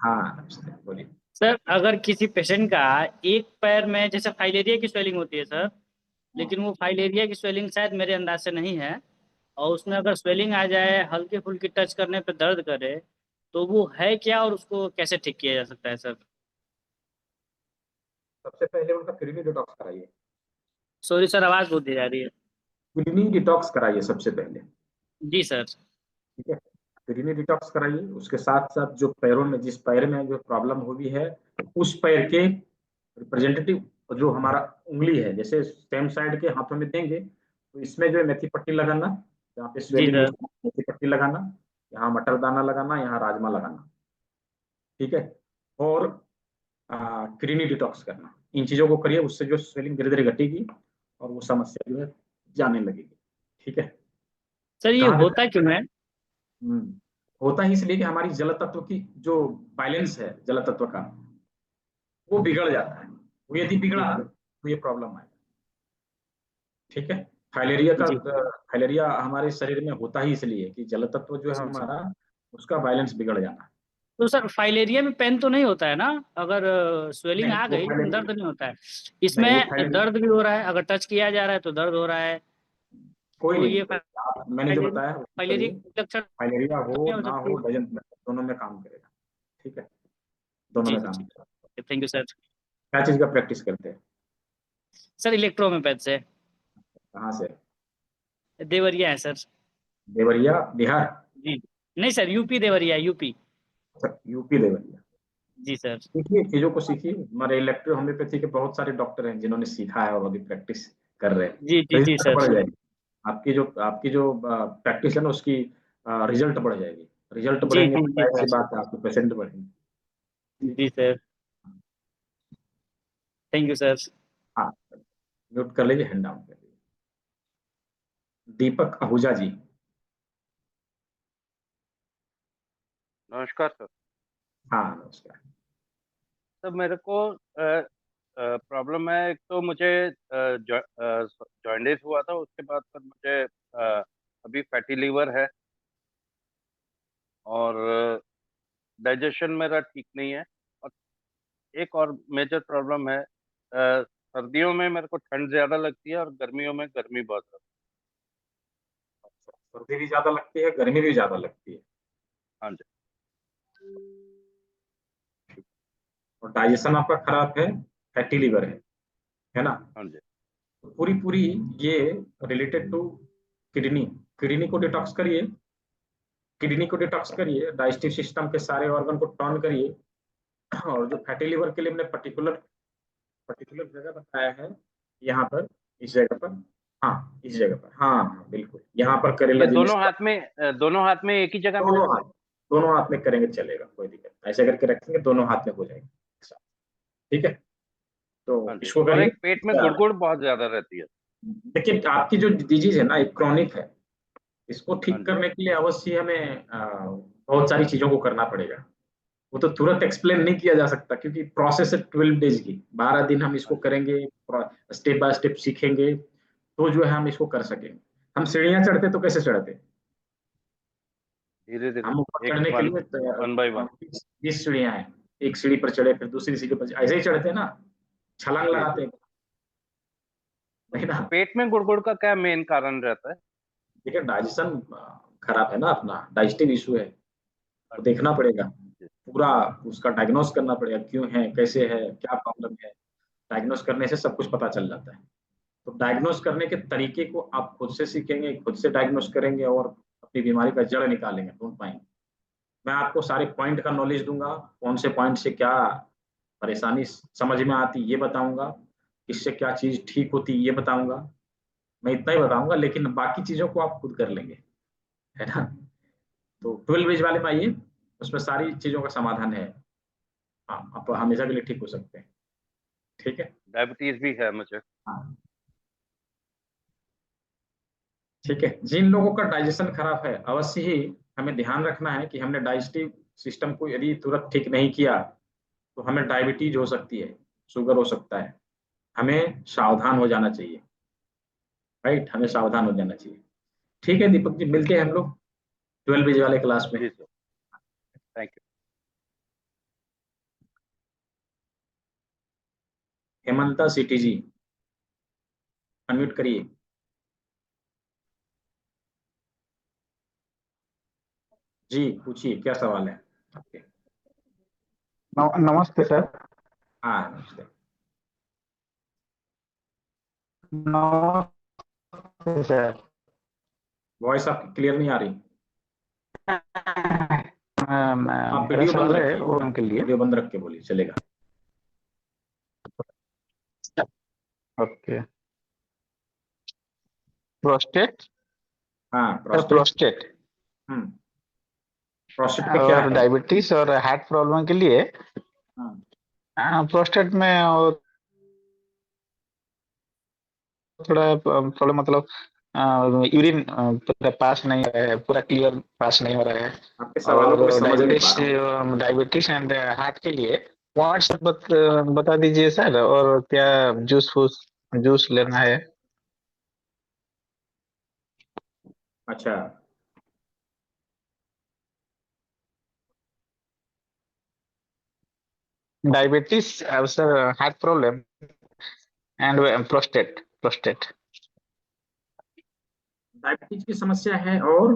हाँ नमस्ते, बोलिए। सर अगर किसी पेशेंट का एक पैर में जैसे फाइलेरिया की स्वेलिंग होती है सर, लेकिन वो फाइलेरिया की स्वेलिंग शायद मेरे अंदाज से नहीं है, और उसमें अगर स्वेलिंग आ जाए, हल्की फुल्की टच करने पे दर्द करे, तो वो है क्या और उसको कैसे ठीक किया जा सकता है सर? सबसे पहले उनका किडनी डिटॉक्स कराइए। सॉरी सर, आवाज बहुत दी जा रही है। किडनी डिटॉक्स कराइए सबसे पहले। जी सर। ठीक है, किडनी डिटॉक्स कराइए। उसके साथ साथ जो पैरों में, जिस पैर में जो प्रॉब्लम हुई है, उस पैर के रिप्रेजेंटेटिव जो हमारा उंगली है, जैसे सेम साइड के हाथों में देंगे तो इसमें जो है मेथी पट्टी लगाना, जहाँ पे जी स्वेलिंग सर। मेथी पट्टी लगाना, यहाँ मटर दाना लगाना, यहाँ राजमा लगाना। ठीक है, और किडनी डिटॉक्स करना। इन चीजों को करिए, उससे जो स्वेलिंग धीरे धीरे घटेगी और वो समस्या जो है जाने लगेगी। ठीक है। सर ये कहाँ होता दिक्कत? क्यों है? होता ही इसलिए कि हमारी जल तत्व की जो बैलेंस है, जल तत्व का, वो बिगड़ जाता है। वो यदि बिगड़ा तो ये प्रॉब्लम आएगा। ठीक है, फाइलेरिया का जी। फाइलेरिया हमारे शरीर में होता ही इसलिए कि जल तत्व जो है हमारा, उसका बैलेंस बिगड़ जाना। तो सर फाइलेरिया में पेन तो नहीं होता है ना? अगर स्वेलिंग नहीं आ वो गई तो फाइलेरिया दर्द नहीं होता है? नहीं वो इसमें फाइलेरिया दर्द भी हो रहा है, अगर टच किया जा रहा है तो दर्द हो रहा है, कोई तो नहीं, ये कोई मैंने जो बताया उसको फाइलेरिया करिए। के लक्षण फाइलेरिया हो नहीं हो ना सकती? हो डजंट मैटर, दोनों में काम करेगा। ठीक है, दोनों जी में जी काम जी। करेगा। Thank you sir. क्या चीज का प्रैक्टिस करते हैं? सर इलेक्ट्रोमेपैथ से। कहाँ से? देवरिया है सर। देवरिया, बिहार? जी। नहीं sir, UP Deoria, UP. UP Deoria. जी सर। सीखिए, चीजों को सीखिए। हमारे इलेक्ट्रो होम्योपैथी के बहुत सारे डॉक्टर हैं जिन्होंने सीखा है और अभी प्रैक्टिस कर रहे हैं। जी जी जी रिजल्ट सर। बढ़ जाएगी। आपकी जो प्रैक्टिस है ना, उसकी रिजल्ट बढ़ जाएगी। रिजल्ट जी बढ़ेंगे जी तो जी जाहिर सी सर। बात है आपके पेशेंट बढ़ेंगे। ठीक जी है। सर। Thank you sir. हाँ, म्यूट कर लीजिए, हैंड डाउन कर लीजिए। दीपक आहूजा जी। नमस्कार सर। हाँ नमस्कार। सर मेरे को प्रॉब्लम है, एक तो मुझे जॉइंडिस हुआ था, उसके बाद फिर मुझे अभी फैटी लीवर है, और डाइजेशन मेरा ठीक नहीं है, और एक और मेजर प्रॉब्लम है, सर्दियों में मेरे को ठंड ज्यादा लगती है और गर्मियों में गर्मी बहुत ज्यादा। सर्दी भी ज्यादा लगती है, गर्मी भी ज्यादा लगती है, हाँ जी। और डाइजेशन आपका खराब है, फैटी लीवर है ना? हाँ जी। तो पूरी पूरी ये रिलेटेड टू किडनी। किडनी को डिटॉक्स करिए, किडनी को डिटॉक्स करिए, डाइजेस्टिव सिस्टम के सारे ऑर्गन को टर्न करिए। और जो फैटी लिवर के लिए हमने पर्टिकुलर पर्टिकुलर जगह बताया है, यहाँ पर, इस जगह पर, हाँ इस जगह पर, हाँ हाँ बिल्कुल, यहाँ पर करेला ये जिनिस दोनों हाथ में एक ही जगह में दोनों लगता हाथ, दोनों हाथ में करेंगे चलेगा, कोई दिक्कत नहीं। ऐसे करके रखेंगे, दोनों हाथ में हो जाएगा। ठीक है, तो हाँ जी। इसको और करिए। एक पेट में गुड़गुड़ बहुत ज्यादा रहती है। देखिए आपकी जो डिजीज है ना, एक क्रॉनिक है, इसको हाँ ठीक जी। करने के लिए अवश्य हमें बहुत सारी चीजों को करना पड़ेगा। वो तो तुरंत एक्सप्लेन नहीं किया जा सकता, क्योंकि प्रोसेस है 12 डेज की, 12 दिन हम इसको हाँ जी। करेंगे, स्टेप बाय स्टेप सीखेंगे, तो जो है हम इसको कर सकेंगे। हम सीढ़ियां चढ़ते तो कैसे चढ़ते? धीरे धीरे, हम ऊपर एक चढ़ने के लिए वन बाय वन। 20 सीढ़ियां हैं, एक सीढ़ी पर चढ़े, फिर दूसरी सीढ़ी पर ऐसे ही चढ़ते ना, छलांग जी लगाते जी। हैं, नहीं ना। तो पेट में गुड़गुड़ का क्या मेन कारण रहता है? देखिए डाइजेशन खराब है ना, अपना डाइजेस्टिव इशू है, तो अच्छा। देखना पड़ेगा जी। पूरा, उसका डायग्नोस करना पड़ेगा, क्यों है, कैसे है, क्या प्रॉब्लम है। डायग्नोस करने से सब कुछ पता चल जाता है। तो डायग्नोस करने के तरीके को आप खुद से सीखेंगे, खुद से डायग्नोस करेंगे और अपनी बीमारी का जड़ निकालेंगे, ढूंढ पाएंगे। मैं आपको सारे पॉइंट का नॉलेज दूंगा, कौन से पॉइंट से क्या परेशानी समझ में आती ये बताऊंगा, इससे क्या चीज ठीक होती ये बताऊंगा। मैं इतना ही बताऊंगा, लेकिन बाकी चीजों को आप खुद कर लेंगे, है ना। तो 12 वेज वाले में आइए, उसमें सारी चीजों का समाधान है। हाँ, आप हमेशा के लिए ठीक हो सकते हैं। ठीक है, डायबिटीज भी है मुझे। हाँ ठीक है। जिन लोगों का डाइजेशन खराब है, अवश्य ही हमें ध्यान रखना है कि हमने डाइजेस्टिव सिस्टम को यदि तुरंत ठीक नहीं किया तो हमें डायबिटीज हो सकती है, शुगर हो सकता है। हमें सावधान हो जाना चाहिए, राइट, हमें सावधान हो जाना चाहिए। ठीक है दीपक जी, मिलते हैं हम लोग 12 बजे वाले क्लास में। जी सर, थैंक यू। हेमंता सिटी जी, अनम्यूट करिए। जी पूछिए, क्या सवाल है आपके? नमस्ते सर। हाँ नमस्ते। नमस्ते सर। वॉइस आपकी क्लियर नहीं आ रही। आप मेरा वीडियो सवाल बंद है रखिए, वो उनके लिए। वीडियो बंद रख के बोलिए, चलेगा। ओके। प्रोस्टेट। हाँ सर प्रोस्टेट। प्रोस्टेट हम्म, प्रोस्टेट पे क्या और है? डायबिटीज और हार्ट प्रॉब्लम के लिए प्रोस्टेट में और थोड़ा प्रॉब्लम, मतलब यूरिन पूरा पास नहीं हो रहा है, पूरा क्लियर पास नहीं हो रहा है। आपके सवालों को मैं और समझ नहीं पा रहा हूँ। डायबिटीज एंड हार्ट के लिए व्हाट्सएप बता दीजिए सर, और क्या जूस फूस जूस लेना है? अच्छा, diabetes sir, heart problem and prostate. Diabetes की समस्या है और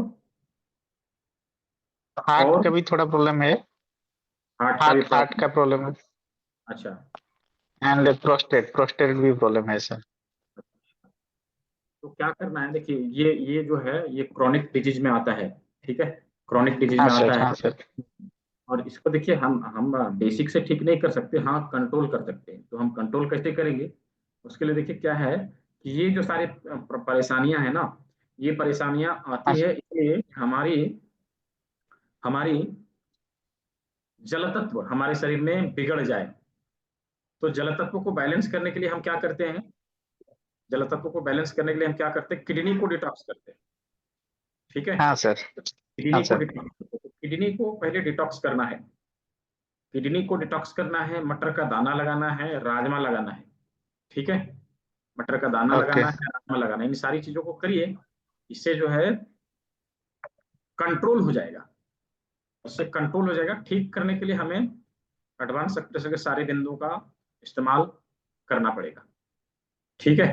हार्ट का भी थोड़ा प्रॉब्लम है। हार्ट का भी हार्ट प्रॉब्लम। का प्रॉब्लम है अच्छा, एंड प्रोस्टेट भी प्रॉब्लम है सर। तो क्या करना है, देखिए ये जो है ये क्रॉनिक डिजीज में आता है। ठीक है, क्रॉनिक डिजीज हाँ में सर, आता है। हाँ सर। और इसको देखिए हम बेसिक से ठीक नहीं कर सकते, हाँ कंट्रोल कर सकते हैं। तो हम कंट्रोल कैसे करेंगे? उसके लिए देखिए क्या है कि ये जो सारे परेशानियां हैं ना, ये परेशानियां हाँ आती है ये हमारी हमारी जल तत्व हमारे शरीर में बिगड़ जाए। तो जल तत्व को बैलेंस करने के लिए हम क्या करते हैं? जल तत्व को बैलेंस करने के लिए हम क्या करते हैं? किडनी को डिटॉक्स करते हैं। ठीक है, हाँ सर। हाँ किडनी को सर। डिटॉक्स, किडनी को पहले डिटॉक्स करना है। किडनी को डिटॉक्स करना है, मटर का दाना लगाना है, राजमा लगाना है। ठीक है, मटर का दाना ओके। लगाना है, राजमा लगाना है, इन सारी चीजों को करिए। इससे जो है कंट्रोल हो जाएगा, इससे कंट्रोल हो जाएगा। ठीक करने के लिए हमें एडवांस एक्यूप्रेशर के सारे बिंदुओं का इस्तेमाल करना पड़ेगा। ठीक है,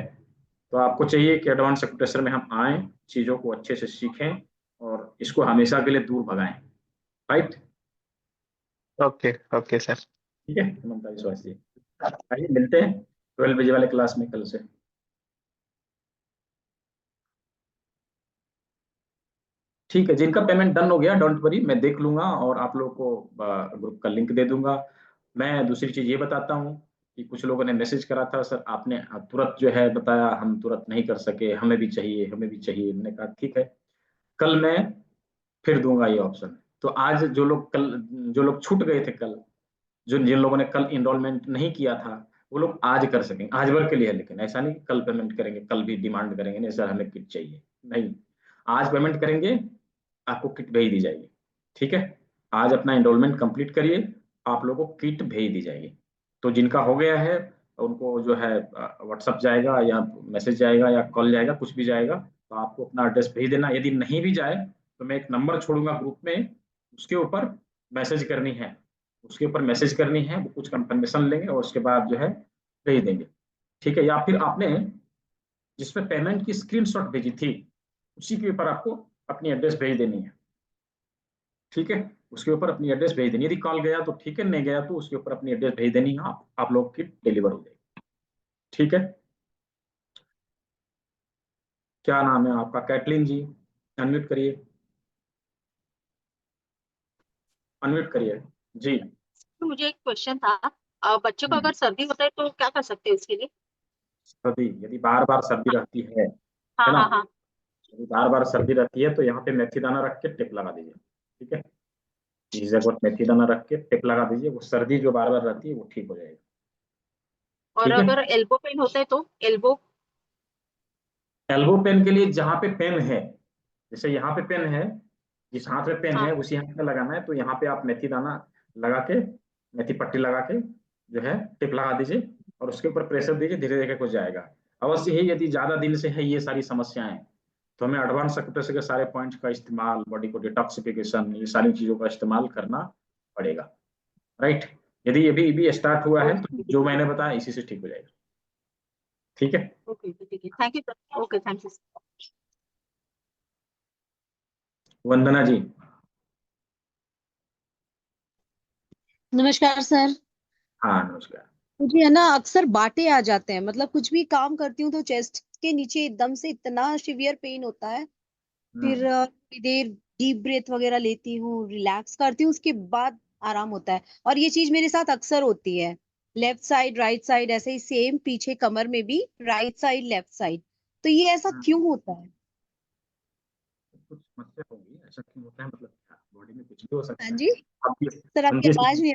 तो आपको चाहिए कि एडवांस एक्यूप्रेशर में हम आए, चीजों को अच्छे से सीखें और इसको हमेशा के लिए दूर भगाएं। Right, okay. Okay sir. ठीक है हेमंता विश्वास जी, आइए मिलते हैं 12 बजे वाले क्लास में कल से। ठीक है, जिनका पेमेंट डन हो गया डोंट वरी, मैं देख लूंगा और आप लोगों को ग्रुप का लिंक दे दूंगा। मैं दूसरी चीज ये बताता हूँ कि कुछ लोगों ने मैसेज करा था, सर आपने तुरंत जो है बताया, हम तुरंत नहीं कर सके, हमें भी चाहिए, हमें भी चाहिए। मैंने कहा ठीक है, कल मैं फिर दूंगा ये ऑप्शन। तो आज जो लोग छूट गए थे कल, जिन लोगों ने कल इनरोलमेंट नहीं किया था वो लोग आज कर सकेंगे, आज भर के लिए है, लेकिन ऐसा नहीं कि कल पेमेंट करेंगे, कल भी डिमांड करेंगे नहीं सर हमें किट चाहिए, नहीं, आज पेमेंट करेंगे आपको किट भेज दी जाएगी। ठीक है, आज अपना एनरोलमेंट कंप्लीट करिए, आप लोगों को किट भेज दी जाएगी। तो जिनका हो गया है उनको जो है व्हाट्सअप जाएगा या मैसेज जाएगा या कॉल जाएगा, कुछ भी जाएगा, तो आपको अपना एड्रेस भेज देना। यदि नहीं भी जाए तो मैं एक नंबर छोड़ूंगा ग्रुप में, उसके ऊपर मैसेज करनी है, उसके ऊपर मैसेज करनी है, वो कुछ कंफर्मेशन लेंगे और उसके बाद जो है भेज देंगे। ठीक है, या फिर आपने जिसमें पेमेंट की स्क्रीनशॉट भेजी थी उसी के ऊपर आपको अपनी एड्रेस भेज देनी है। ठीक है, उसके ऊपर अपनी एड्रेस भेज देनी है। यदि कॉल गया तो ठीक है, नहीं गया तो उसके ऊपर अपनी एड्रेस भेज देनी है, आप लोग की डिलीवर हो जाएगी। ठीक है, क्या नाम है आपका? कैटलिन जी, अनम्यूट करिए, अनम्यूट करिए जी। तो मुझे एक क्वेश्चन था, बच्चों को अगर सर्दी होता है तो क्या कर सकते हैं उसके लिए? सर्दी, यदि बार बार सर्दी रहती है हाँ ना, हाँ हाँ। यदि बार बार सर्दी रहती है तो यहाँ पे मेथी दाना रख के टिप लगा दीजिए। ठीक है, इस जगह मेथी दाना रख के टिप लगा दीजिए, वो सर्दी जो बार बार रहती है वो ठीक हो जाएगी। और ठीक है, अगर एल्बो पेन होता है तो एल्बो? एल्बो पेन के लिए जहाँ पे पेन है, जैसे यहाँ पे पेन है, जिस हाथ में पेन है हाँ उसी हाथ में लगाना है, तो यहाँ पे आप मेथी दाना लगा के, मेथी पट्टी लगा के जो है टिप लगा दीजिए और उसके ऊपर प्रेशर दीजिए, धीरे धीरे कुछ जाएगा। अवश्य ही यदि ज्यादा दिन से है ये सारी समस्याएं तो हमें एडवांस एक्यूप्रेशर के सारे पॉइंट्स का इस्तेमाल, बॉडी को डिटॉक्सिफिकेशन, ये सारी चीजों का इस्तेमाल करना पड़ेगा। राइट, यदि ये भी स्टार्ट हुआ है तो जो मैंने बताया इसी से ठीक हो जाएगा। ठीक है, ओके ठीक है, thank you. Okay thank you. Vandana ji. नमस्कार सर। हाँ नमस्कार। मुझे है ना अक्सर बाटे आ जाते हैं, मतलब कुछ भी काम करती हूँ तो चेस्ट के नीचे एकदम से इतना सीवियर पेन होता है। फिर थोड़ी देर डीप ब्रेथ वगैरह लेती हूँ, रिलैक्स करती हूँ, उसके बाद आराम होता है। और ये चीज मेरे साथ अक्सर होती है, लेफ्ट साइड राइट साइड ऐसे ही, सेम पीछे कमर में भी राइट साइड लेफ्ट साइड। तो ये ऐसा क्यों होता है? कुछ समस्या होगी, ऐसा क्यों होता है, मतलब क्या बॉडी में कुछ भी हो सकता हाँ है। जी अब सर, हम आपकी जिस आवाज नहीं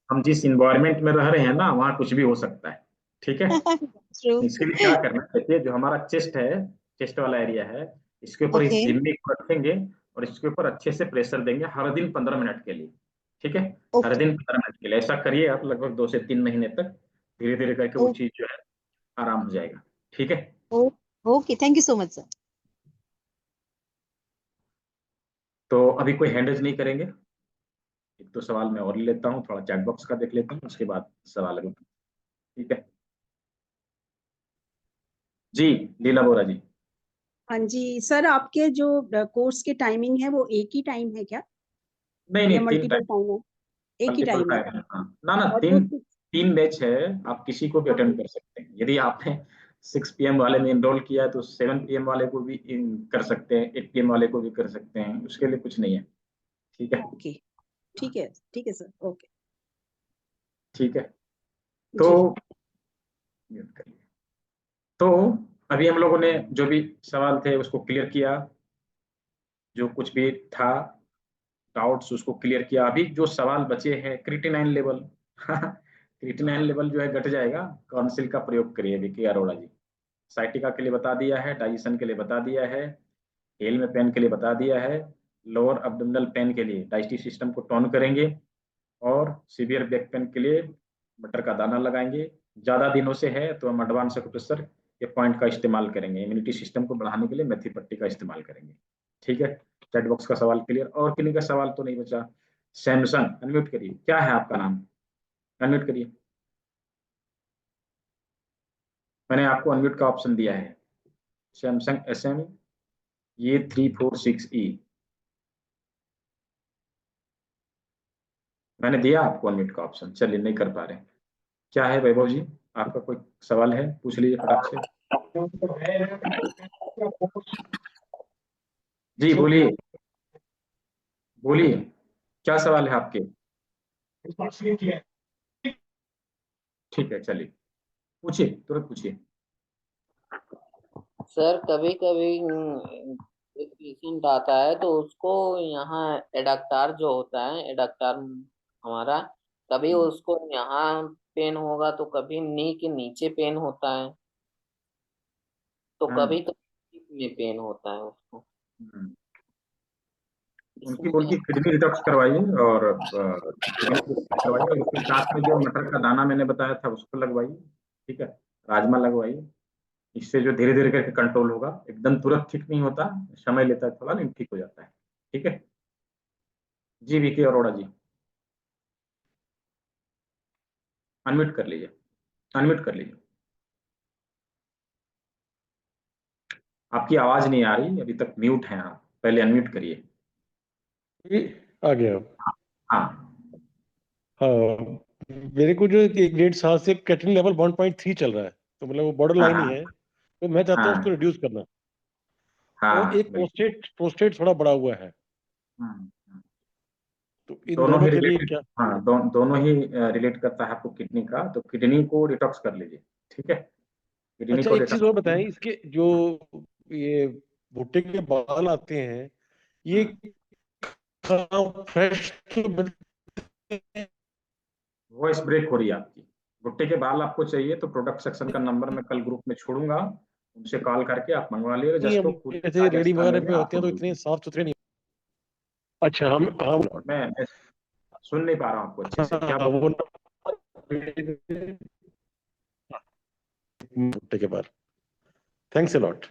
हम जिस इन्वायरमेंट में रह रहे हैं ना वहाँ कुछ भी हो सकता है। ठीक है, आ रही। इसके लिए क्या करना है, देखिए जो हमारा चेस्ट है, चेस्ट वाला एरिया है, इसके ऊपर इस ओके जिम्मी को रखेंगे और इसके ऊपर अच्छे से प्रेशर देंगे हर दिन 15 मिनट के लिए। ठीक है, हर ओके दिन 15 मिनट के लिए ऐसा करिए आप लगभग 2 से 3 महीने तक, धीरे धीरे करके वो चीज जो है आराम हो जाएगा। ठीक है, okay, thank you so much sir. तो अभी कोई हैंडल्स नहीं करेंगे, एक दो सवाल मैं और ले लेता हूँ, थोड़ा चैट बॉक्स का देख लेता हूँ, उसके बाद सवाल अभी। ठीक है जी, लीला बोरा जी। हाँ जी सर, आपके जो कोर्स की टाइमिंग है वो एक ही टाइम है क्या, नहीं या नहीं, तीन मल्टीपल टाइम, टाइम है? एक ही मल्टीपल टाइम है। टाइम है। हाँ ना ना, और वो तीन तीन बैच है, आप किसी को भी अटेंड कर सकते हैं। यदि आपने 6 PM वाले में एनरोल किया है तो 7 PM वाले को भी कर सकते हैं, 8 PM वाले को भी कर सकते हैं, उसके लिए कुछ नहीं है। ठीक है, ओके ठीक है सर, ओके ठीक है, तो जी। म्यूट करिए। तो अभी हम लोगों ने जो भी सवाल थे उसको क्लियर किया, जो कुछ भी था डाउट्स उसको क्लियर किया। अभी जो सवाल बचे हैं क्रिएटिनिन लेवल क्रिएटिनिन लेवल जो है घट जाएगा, काउंसिल का प्रयोग करिए विकी अरोड़ा जी। साइटिका के लिए बता दिया है, डाइजेशन के लिए बता दिया है, हेल में पेन के लिए बता दिया है, लोअर अब्डोमिनल पेन के लिए डाइजेस्टिव सिस्टम को टोन करेंगे, और सीवियर बैक पेन के लिए मटर का दाना लगाएंगे। ज्यादा दिनों से है तो हम एडवांस एक्यूप्रेशर ये पॉइंट का इस्तेमाल करेंगे, इम्यूनिटी सिस्टम को बढ़ाने के लिए मेथी पट्टी का इस्तेमाल करेंगे। ठीक है, चैट बॉक्स का सवाल क्लियर, और किन्हीं का सवाल तो नहीं बचा। सैमसंग अनम्यूट करिए, क्या है आपका नाम? अनम्यूट करिए, मैंने आपको अनम्यूट का ऑप्शन दिया है। सैमसंग SM ये 346E मैंने दिया आपको अनम्यूट का ऑप्शन, चलिए नहीं कर पा रहे। क्या है वैभव जी, आपका कोई सवाल है, पूछ लीजिए फटाक से। जी बोलिए, बोलिए क्या सवाल है आपके? ठीक है, चलिए पूछिए, तुरंत पूछिए। सर कभी कभी एक पेशेंट आता है तो उसको यहाँ एडाक्टार जो होता है, एडाक्टार हमारा कभी उसको यहाँ पेन होगा तो कभी नी के नीचे पेन होता है, तो कभी तो में पेन होता है उसको। उनकी उनकी किडनी डिटॉक्स करवाइए और किडनी डिटॉक्स करवाइए और उसके साथ में जो मटर का दाना मैंने बताया था उसको लगवाइए, ठीक है, राजमा लगवाइए। इससे जो धीरे धीरे करके कंट्रोल होगा, एकदम तुरंत ठीक नहीं होता, समय लेता है थोड़ा, लेकिन ठीक हो जाता है। ठीक है जी, वीके अरोड़ा जी, अनम्यूट कर लीजिए, अनम्यूट कर लीजिए। आपकी आवाज नहीं आ रही, अभी तक म्यूट है आप, पहले अनम्यूट करिए। आ गया। हाँ हाँ, मेरे को जो 1.5 साल से क्रेटिनिन लेवल 1.3 चल रहा है, तो मतलब वो बॉर्डर हाँ लाइन ही हाँ है, तो मैं चाहता हूँ उसको हाँ रिड्यूस करना। और हाँ एक बिल्कुल। प्रोस्टेट थोड़ा बड़ा हुआ है, हम्म, तो इन दोनों दोनों ही के लिए रिलेटेड, क्या? हाँ दोनों ही रिलेट करता है आपको किडनी का, तो किडनी को डिटॉक्स कर लीजिए, ठीक है, किडनी अच्छा, को एक चीज और बताएं, डिटॉक्स। इसके जो ये भुट्टे के बाल आते हैं, ये फ्रेश वॉइस ब्रेक हो रही है आपकी। भुट्टे के बाल आपको चाहिए तो प्रोडक्ट सेक्शन का नंबर मैं कल ग्रुप में छोड़ूंगा, उनसे कॉल करके आप मंगवा लीजिए, नहीं, जस्ट वो हम कुरियर जैसे चार्ज रेडी एक्स्ट्रा वगैरह लेंगे, पे आप होते हैं लोग तो भेज इतने दीजिए। साफ सुथरे नहीं। अच्छा, हम मैं सुन नहीं पा रहा हूँ आपको अच्छे से, क्या हाँ, बोल वो रहे भुट्टे के बाल। Thanks a lot.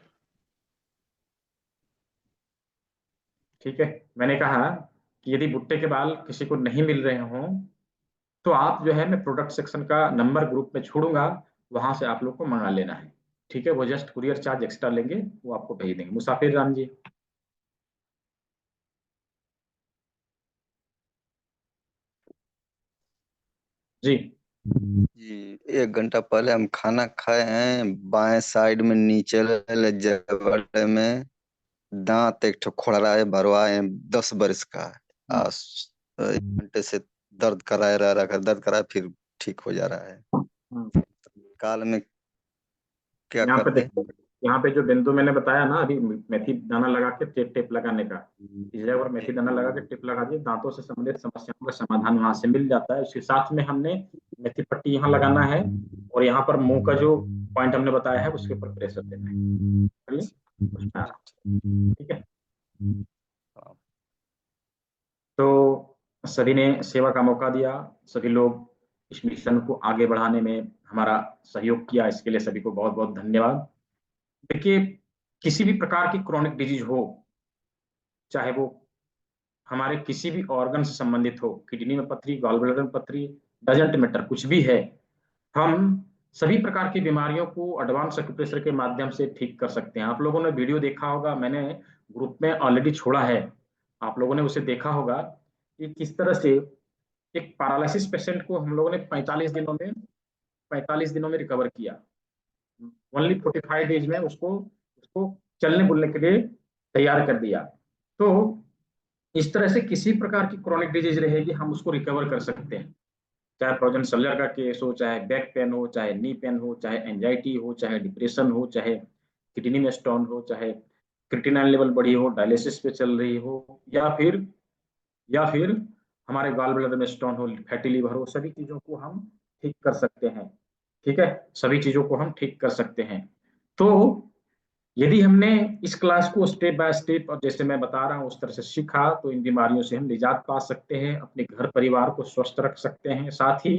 ठीक है, मैंने कहा कि यदि भुट्टे के बाल किसी को नहीं मिल रहे हों तो आप जो है, मैं प्रोडक्ट सेक्शन का नंबर ग्रुप में छोड़ूंगा, वहां से आप लोग को मंगा लेना है, ठीक है, वो जस्ट कुरियर चार्ज एक्स्ट्रा लेंगे, वो आपको भेज देंगे। मुसाफिर राम जी। जी जी, 1 घंटा पहले हम खाना खाए हैं। बाएं साइड में नीचे वाले जबड़े में दांत एक ठो खोड़ा है, भरवा है, 10 बरस का है। आज 1 घंटे से दर्द कराए रह रहा, दर्द कराए फिर ठीक हो जा रहा है। काल में क्या यहाँ पे करते हैं? देखो, यहाँ पे जो बिंदु मैंने बताया ना अभी, मेथी दाना लगा के टेप टेप लगाने का, इस जगह पर मेथी दाना लगा के टिप लगा दिए, दांतों से संबंधित समस्याओं का समाधान वहां से मिल जाता है। इसके साथ में हमने मेथी पट्टी यहाँ लगाना है, और यहाँ पर मुंह का जो पॉइंट हमने बताया है उसके ऊपर प्रेशर देना है, चलिए, उसमें आ रहा हूं, ठीक है। तो सभी ने सेवा का मौका दिया, सभी लोग इस मिशन को आगे बढ़ाने में हमारा सहयोग किया, इसके लिए सभी को बहुत बहुत धन्यवाद। देखिए, किसी भी प्रकार की क्रोनिक डिजीज हो, चाहे वो हमारे किसी भी ऑर्गन से संबंधित हो, किडनी में पथरी, गॉल ब्लैडर में पथरी, डजेंट मैटर, कुछ भी है, हम सभी प्रकार की बीमारियों को एडवांस एक्यूप्रेशर के माध्यम से ठीक कर सकते हैं। आप लोगों ने वीडियो देखा होगा, मैंने ग्रुप में ऑलरेडी छोड़ा है, आप लोगों ने उसे देखा होगा कि किस तरह से एक पैरालिसिस पेशेंट को हम लोगों ने 45 दिनों में रिकवर किया। ओनली 45 डेज में उसको उसको चलने बुलने के लिए तैयार कर दिया। तो इस तरह से किसी प्रकार की क्रोनिक डिजीज रहेगी, हम उसको रिकवर कर सकते हैं, चाहे फ्रोजन सल्जर का केस हो, चाहे बैक पेन हो, चाहे नी पेन हो, चाहे एंजाइटी हो, चाहे डिप्रेशन हो, चाहे किडनी में स्टोन हो, चाहे क्रिटिनाइन लेवल बढ़ी हो, डायलिसिस पे चल रही हो, या फिर हमारे गॉल ब्लैडर में स्टोन हो, फैटी लिवर हो, सभी चीजों को हम ठीक कर सकते हैं, ठीक है, सभी चीजों को हम ठीक कर सकते हैं। तो यदि हमने इस क्लास को स्टेप बाय स्टेप और जैसे मैं बता रहा हूं उस तरह से सीखा, तो इन बीमारियों से हम निजात पा सकते हैं, अपने घर परिवार को स्वस्थ रख सकते हैं, साथ ही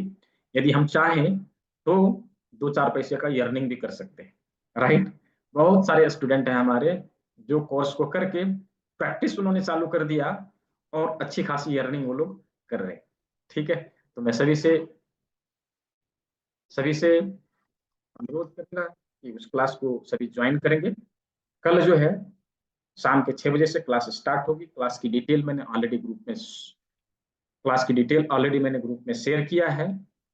यदि हम चाहें तो 2-4 पैसे का अर्निंग भी कर सकते हैं, राइट। बहुत सारे स्टूडेंट हैं हमारे जो कोर्स को करके प्रैक्टिस उन्होंने चालू कर दिया और अच्छी खासी अर्निंग वो लोग कर रहे हैं, ठीक है। तो मैं सभी से अनुरोध करूंगा कि उस क्लास को सभी ज्वाइन करेंगे। कल जो है शाम के 6 बजे से क्लास स्टार्ट होगी। क्लास की डिटेल ऑलरेडी मैंने ग्रुप में शेयर किया है,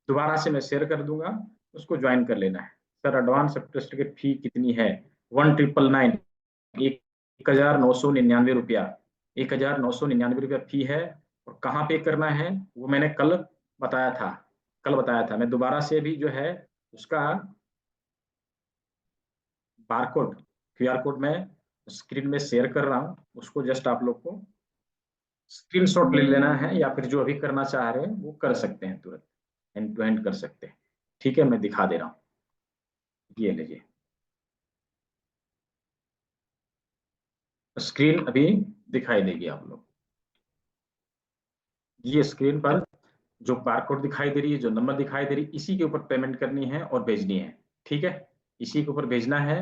दोबारा से मैं शेयर कर दूंगा, उसको ज्वाइन कर लेना है। सर, एडवांस सर्टिफिकेट फी कितनी है? 1999, 1999 रुपया, 1999 रुपया फी है। और कहाँ पे करना है वो मैंने कल बताया था, मैं दोबारा से भी जो है उसका बारकोड, क्यूआर कोड में स्क्रीन में शेयर कर रहा हूँ, उसको जस्ट आप लोग को स्क्रीनशॉट ले लेना है, या फिर जो अभी करना चाह रहे हैं वो कर सकते हैं, तुरंत एंड टू एंड कर सकते हैं। ठीक है, मैं दिखा दे रहा हूँ, ये लीजिए स्क्रीन अभी दिखाई देगी आप लोग। ये स्क्रीन पर जो बारकोड दिखाई दे रही है, जो नंबर दिखाई दे रही है, इसी के ऊपर पेमेंट करनी है और भेजनी है। ठीक है, इसी के ऊपर भेजना है।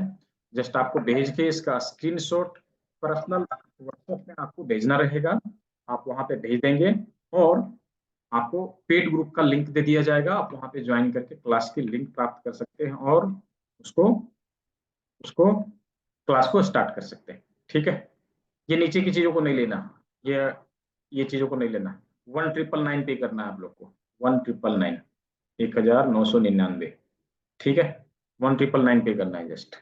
जस्ट आपको भेज के इसका स्क्रीनशॉट पर्सनल व्हाट्सएप में आपको भेजना रहेगा, आप वहां पे भेज देंगे और आपको पेड ग्रुप का लिंक दे दिया जाएगा। आप वहां पे ज्वाइन करके क्लास की लिंक प्राप्त कर सकते हैं और उसको उसको क्लास को स्टार्ट कर सकते हैं। ठीक है, ये नीचे की चीजों को नहीं लेना, ये चीजों को नहीं लेना। 1999 पे करना है आप लोग को, 1999 1999। ठीक है, 1999 पे करना है जस्ट।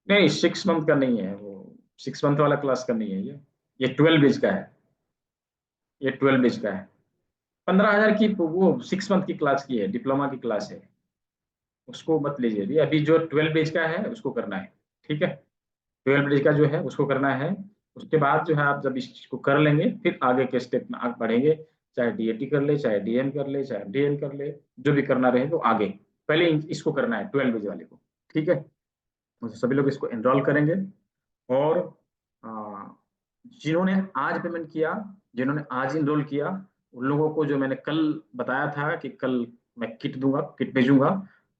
नहीं 6 मंथ का नहीं है, वो 6 मंथ वाला क्लास का नहीं है, ये 12 बेच का है, ये 12 बेच का है। 15,000 की वो 6 मंथ की क्लास की है, डिप्लोमा की क्लास है, उसको मत लीजिए अभी। अभी जो 12 बेच का है उसको करना है। ठीक है, 12 बेच का जो है उसको करना है। उसके बाद जो है आप जब इस चीज को कर लेंगे फिर आगे के स्टेप में आगे बढ़ेंगे, चाहे डीएटी कर ले, चाहे डीएम कर ले, चाहे डीएन कर ले, जो भी करना रहे तो आगे। पहले इसको करना है 12 बेच वाले को। ठीक है, तो सभी लोग इसको एनरोल करेंगे। और जिन्होंने आज पेमेंट किया, जिन्होंने आज इनरोल किया, उन लोगों को जो मैंने कल बताया था कि कल मैं किट दूंगा, किट भेजूंगा,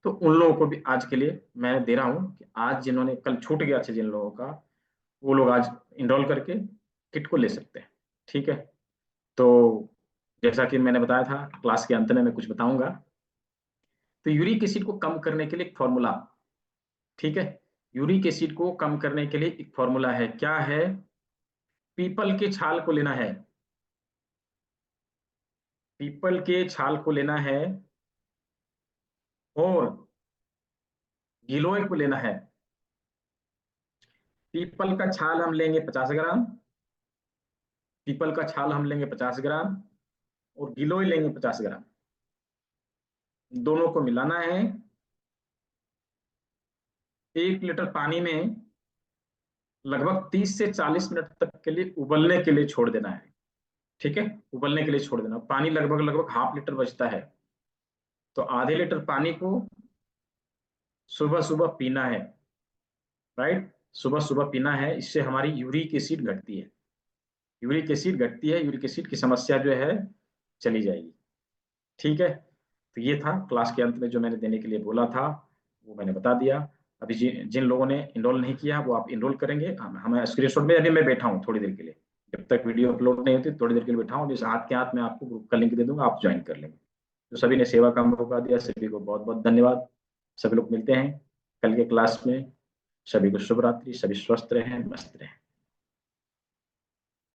तो उन लोगों को भी आज के लिए मैं दे रहा हूँ कि आज जिन्होंने कल छूट गया था जिन लोगों का, वो लोग आज इनरोल करके किट को ले सकते हैं। ठीक है, तो जैसा कि मैंने बताया था क्लास के अंत में मैं कुछ बताऊंगा। तो यूरिक एसिड को कम करने के लिए एक फॉर्मूला, ठीक है, यूरिक एसिड को कम करने के लिए एक फॉर्मूला है। क्या है? पीपल के छाल को लेना है, पीपल के छाल को लेना है और गिलोय को लेना है। पीपल का छाल हम लेंगे 50 ग्राम, पीपल का छाल हम लेंगे 50 ग्राम और गिलोय लेंगे 50 ग्राम। दोनों को मिलाना है। 1 लीटर पानी में लगभग 30 से 40 मिनट तक के लिए उबलने के लिए छोड़ देना है। ठीक है, उबलने के लिए छोड़ देना। पानी लगभग ½ लीटर बचता है, तो आधे लीटर पानी को सुबह सुबह पीना है। राइट, सुबह सुबह पीना है। इससे हमारी यूरिक एसिड घटती है, यूरिक एसिड घटती है, यूरिक एसिड की समस्या जो है चली जाएगी। ठीक है, तो ये था क्लास के अंत में जो मैंने देने के लिए बोला था वो मैंने बता दिया। अभी जिन लोगों ने इनरोल नहीं किया वो आप इनरोल करेंगे। हमें स्क्रीनशॉट में अभी मैं बैठा हूँ थोड़ी देर के लिए, जब तक वीडियो अपलोड नहीं होती थोड़ी देर के लिए बैठा हूँ। जिस हाथ के हाथ में आपको ग्रुप का लिंक दे दूंगा, आप ज्वाइन कर लेंगे। तो सभी ने सेवा का मौका दिया, सभी को बहुत बहुत धन्यवाद। सभी लोग मिलते हैं कल के क्लास में। सभी को शुभ रात्रि, सभी स्वस्थ रहें, मस्त रहें।